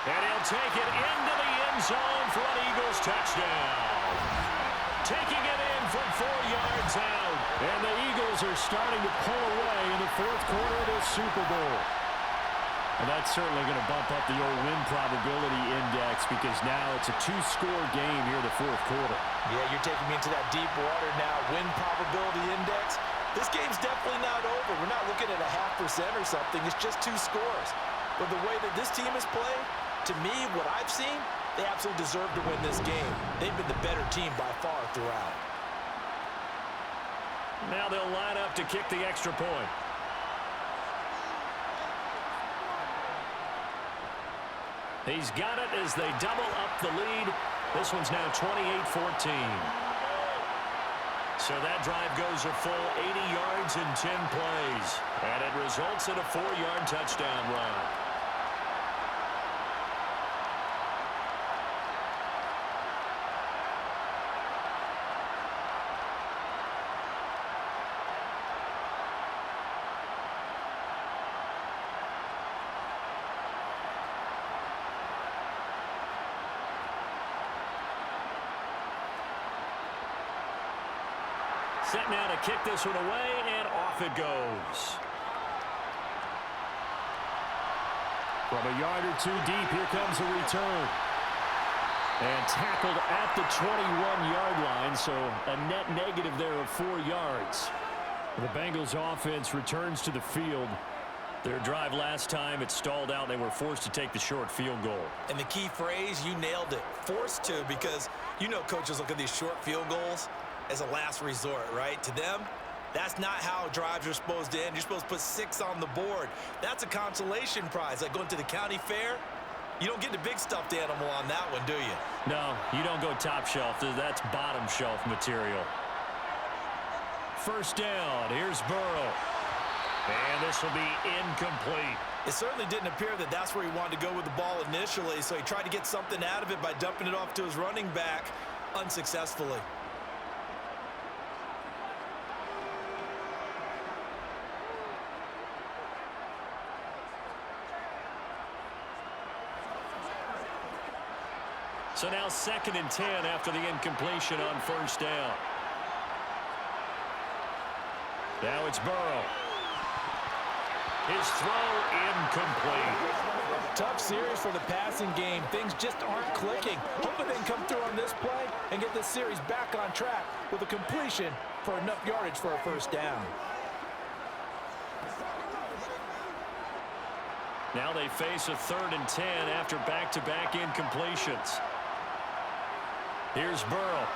And he'll take it into the end zone for an Eagles touchdown. Taking it in from 4 yards out.
And the Eagles are starting to pull away in the 4th quarter of this Super Bowl. And that's certainly going to bump up the old win probability index because now it's a 2-score game here in the 4th quarter.
Yeah, you're taking me into that deep water now. Win probability index. This game's definitely not over. We're not looking at a 0.5% or something. It's just 2 scores. But the way that this team has played, to me, what I've seen, they absolutely deserve to win this game. They've been the better team by far throughout.
Now they'll line up to kick the extra point. He's got it as they double up the lead. This one's now 28-14. So that drive goes a full 80 yards in 10 plays. And it results in a 4-yard touchdown run. set now to kick this one away, and off it goes.
From a yard or two deep, here comes a return. And tackled at the 21-yard line, so a net negative there of 4 yards. The Bengals offense returns to the field.
Their drive last time, it stalled out. They were forced to take the short field goal.
And the key phrase, you nailed it, forced to, because you know coaches look at these short field goals as a last resort, right? To them, that's not how drives are supposed to end. You're supposed to put 6 on the board. That's a consolation prize, like going to the county fair. You don't get the big stuffed animal on that one, do you?
No, you don't go top shelf. That's bottom shelf material. First down. Here's Burrow. And this will be incomplete.
It certainly didn't appear that that's where he wanted to go with the ball initially, so he tried to get something out of it by dumping it off to his running back unsuccessfully.
So now 2nd and 10 after the incompletion on first down. Now it's Burrow. His throw incomplete.
Tough series for the passing game. Things just aren't clicking. Hoping they can come through on this play and get this series back on track with a completion for enough yardage for a first down.
Now they face a 3rd and 10 after back-to-back incompletions. Here's Burrow.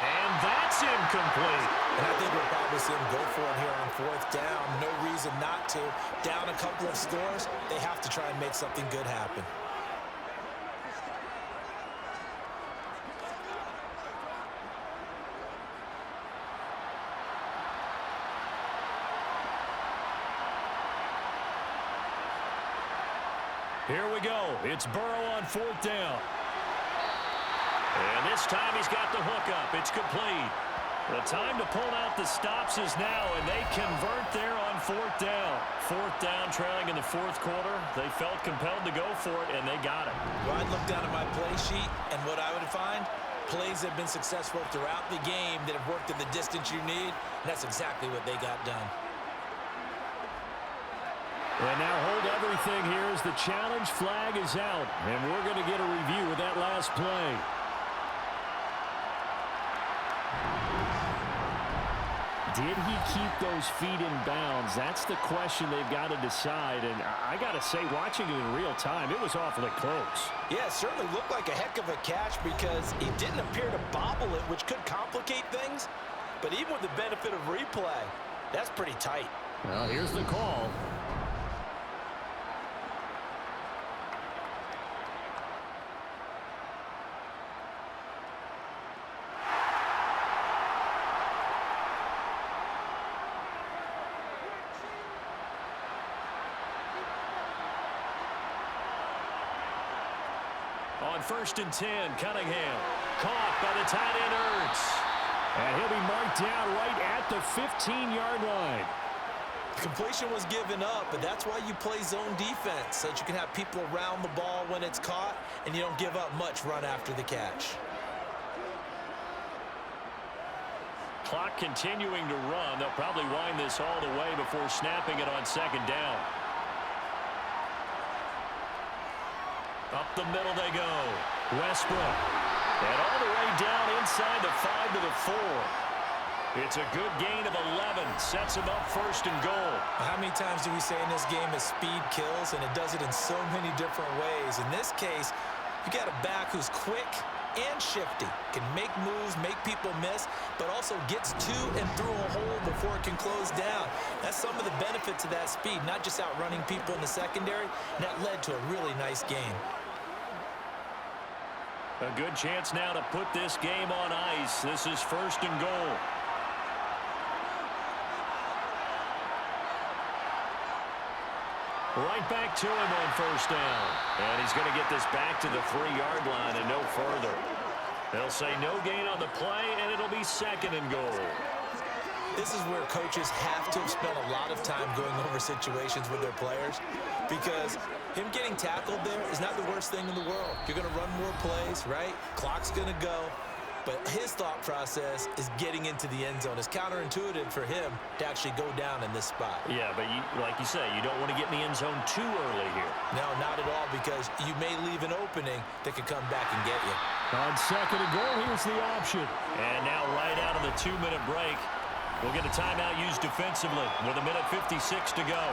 And that's incomplete.
And I think we'll probably see him go for it here on 4th down. No reason not to. Down a couple of scores, they have to try and make something good happen.
Here we go. It's Burrow on 4th down. And this time he's got the hook up. It's complete. The time to pull out the stops is now, and they convert there on 4th down. 4th down, trailing in the 4th quarter. They felt compelled to go for it, and they got it.
Well, I'd look down at my play sheet, and what I would find, plays have been successful throughout the game that have worked at the distance you need, and that's exactly what they got done.
And now hold everything here as the challenge flag is out, and we're going to get a review of that last play. Did he keep those feet in bounds? That's the question they've got to decide. And I got to say, watching it in real time, it was awfully close.
Yeah, it certainly looked like a heck of a catch because he didn't appear to bobble it, which could complicate things. But even with the benefit of replay, that's pretty tight.
Well, here's the call.
On 1st and 10, Cunningham. Caught by the tight end, Ertz.
And he'll be marked down right at the 15-yard line.
The completion was given up, but that's why you play zone defense, so that you can have people around the ball when it's caught, and you don't give up much run after the catch.
Clock continuing to run. They'll probably wind this all the way before snapping it on 2nd down. Up the middle they go. Westbrook. And all the way down inside the 5 to the 4. It's a good gain of 11. Sets him up 1st and goal.
How many times do we say in this game that speed kills, and it does it in so many different ways? In this case, you got a back who's quick and shifty, can make moves, make people miss, but also gets to and through a hole before it can close down. That's some of the benefits of that speed, not just outrunning people in the secondary, and that led to a really nice game.
A good chance now to put this game on ice. This is 1st and goal. Right back to him on 1st down. And he's going to get this back to the 3-yard line and no further. They'll say no gain on the play, and it'll be 2nd and goal.
This is where coaches have to have spent a lot of time going over situations with their players, because him getting tackled there is not the worst thing in the world. You're going to run more plays, right? Clock's going to go. But his thought process is getting into the end zone. It's counterintuitive for him to actually go down in this spot.
Yeah, but like you say, you don't want to get in the end zone too early here.
No, not at all, because you may leave an opening that could come back and get you.
On second and goal, here's the option.
And now right out of the 2-minute break, we'll get a timeout used defensively with 1:56 to go.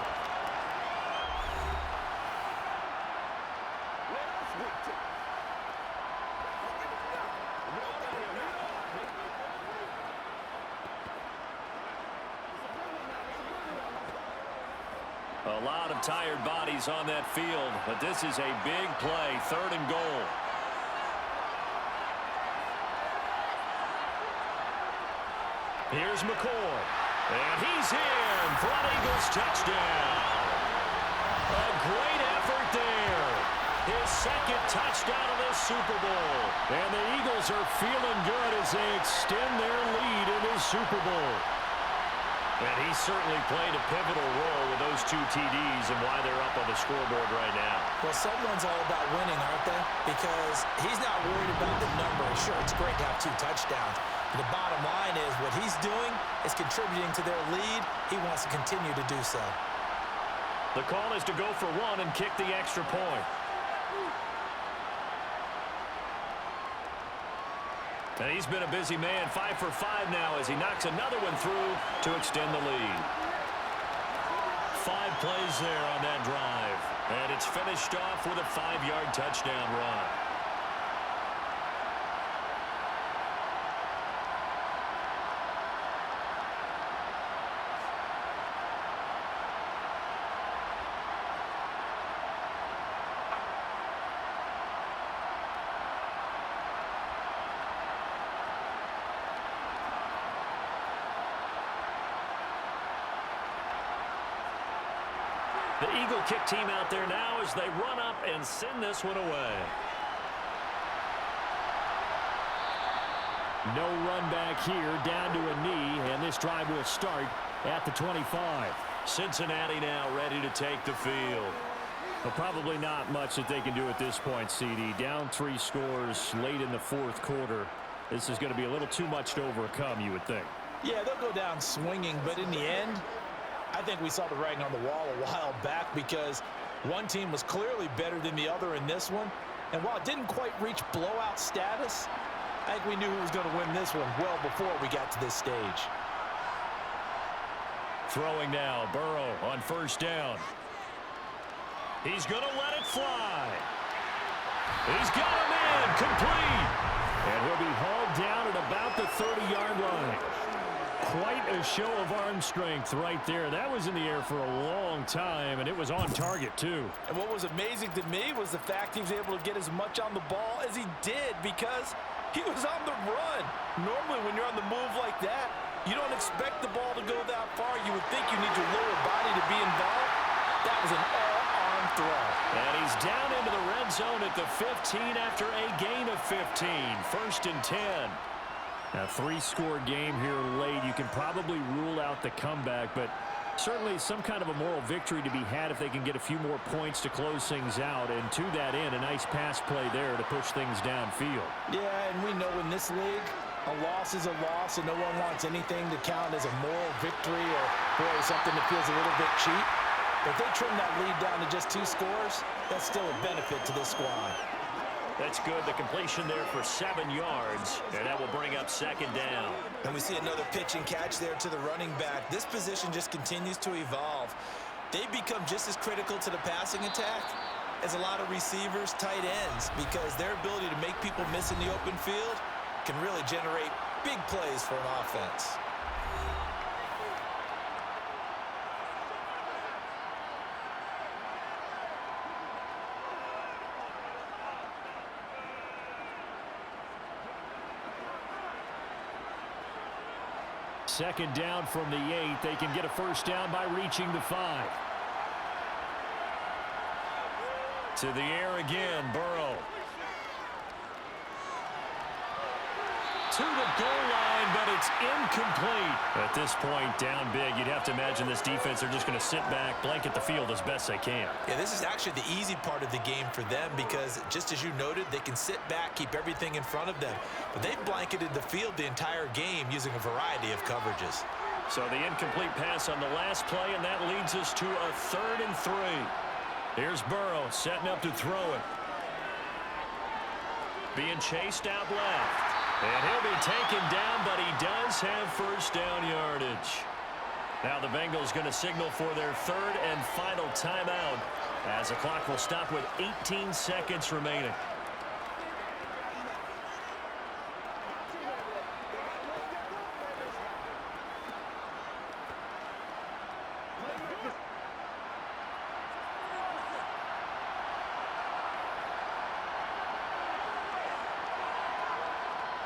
A lot of tired bodies on that field, but this is a big play, 3rd and goal. Here's McCoy, and he's in for an Eagles touchdown. A great effort there. His 2nd touchdown of this Super Bowl.
And the Eagles are feeling good as they extend their lead in this Super Bowl.
And he certainly played a pivotal role with those 2 TDs and why they're up on the scoreboard right now.
Well, someone's all about winning, aren't they? Because he's not worried about the number. Sure, it's great to have 2 touchdowns. But the bottom line is what he's doing is contributing to their lead. He wants to continue to do so.
The call is to go for 1 and kick the extra point. And he's been a busy man, 5 for 5 now as he knocks another one through to extend the lead. 5 plays there on that drive. And it's finished off with a 5-yard touchdown run. The Eagle kick team out there now as they run up and send this one away.
No run back here, down to a knee, and this drive will start at the 25.
Cincinnati now ready to take the field.
But probably not much that they can do at this point, CD. Down 3 scores late in the 4th quarter. This is going to be a little too much to overcome, you would think.
Yeah, they'll go down swinging, but in the end, I think we saw the writing on the wall a while back because one team was clearly better than the other in this one. And while it didn't quite reach blowout status, I think we knew who was going to win this one well before we got to this stage.
Throwing now, Burrow on 1st down. He's going to let it fly. He's got him in, complete.
And he'll be hauled down at about the 30-yard line. Quite a show of arm strength right there. That was in the air for a long time, and it was on target, too.
And what was amazing to me was the fact he was able to get as much on the ball as he did because he was on the run. Normally, when you're on the move like that, you don't expect the ball to go that far. You would think you need your lower body to be involved. That was an all-arm throw.
And he's down into the red zone at the 15 after a gain of 15. 1st and 10.
A 3-score game here late. You can probably rule out the comeback, but certainly some kind of a moral victory to be had if they can get a few more points to close things out. And to that end, a nice pass play there to push things downfield.
Yeah, and we know in this league, a loss is a loss, and no one wants anything to count as a moral victory or, boy, something that feels a little bit cheap. But if they trim that lead down to just 2 scores, that's still a benefit to this squad.
That's good. The completion there for 7 yards, and that will bring up 2nd down.
And we see another pitch and catch there to the running back. This position just continues to evolve. They become just as critical to the passing attack as a lot of receivers, tight ends, because their ability to make people miss in the open field can really generate big plays for an offense.
Second down from the 8. They can get a 1st down by reaching the 5.
To the air again, Burrow. To the goal line, but it's incomplete. At this point, down big, you'd have to imagine this defense are just going to sit back, blanket the field as best they can.
Yeah, this is actually the easy part of the game for them because, just as you noted, they can sit back, keep everything in front of them. But they've blanketed the field the entire game using a variety of coverages.
So the incomplete pass on the last play, and that leads us to a 3rd and 3. Here's Burrow setting up to throw it. Being chased out left. And he'll be taken down, but he does have first down yardage. Now the Bengals going to signal for their 3rd and final timeout as the clock will stop with 18 seconds remaining.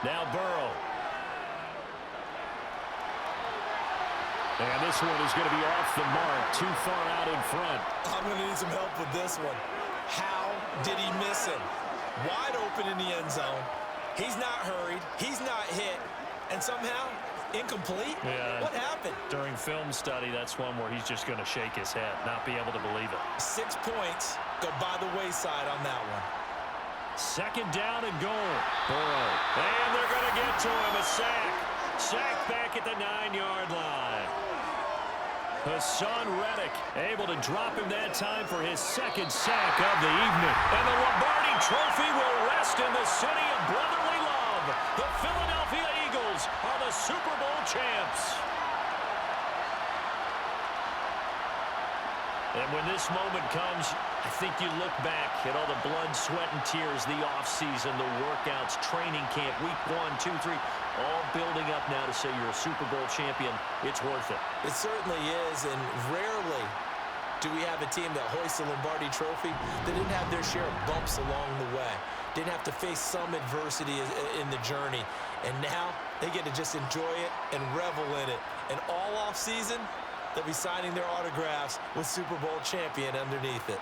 Now Burrow. And this one is going to be off the mark, too far out in front.
I'm going to need some help with this one. How did he miss him? Wide open in the end zone. He's not hurried. He's not hit. And somehow, incomplete?
Yeah.
What happened?
During film study, that's one where he's just going to shake his head, not be able to believe it.
6 points go by the wayside on that one.
2nd down and goal. Burrow. And they're going to get to him. A sack. Sack back at the 9-yard line. Hassan Reddick able to drop him that time for his 2nd sack of the evening. And the Lombardi Trophy will rest in the city of brotherly love. The Philadelphia Eagles are the Super Bowl champs. And when this moment comes, I think you look back at all the blood, sweat, and tears, the offseason, the workouts, training camp, week 1, 2, 3, all building up now to say you're a Super Bowl champion. It's worth it.
It certainly is, and rarely do we have a team that hoists the Lombardi Trophy that didn't have their share of bumps along the way, didn't have to face some adversity in the journey, and now they get to just enjoy it and revel in it. And all offseason, they'll be signing their autographs with Super Bowl champion underneath it.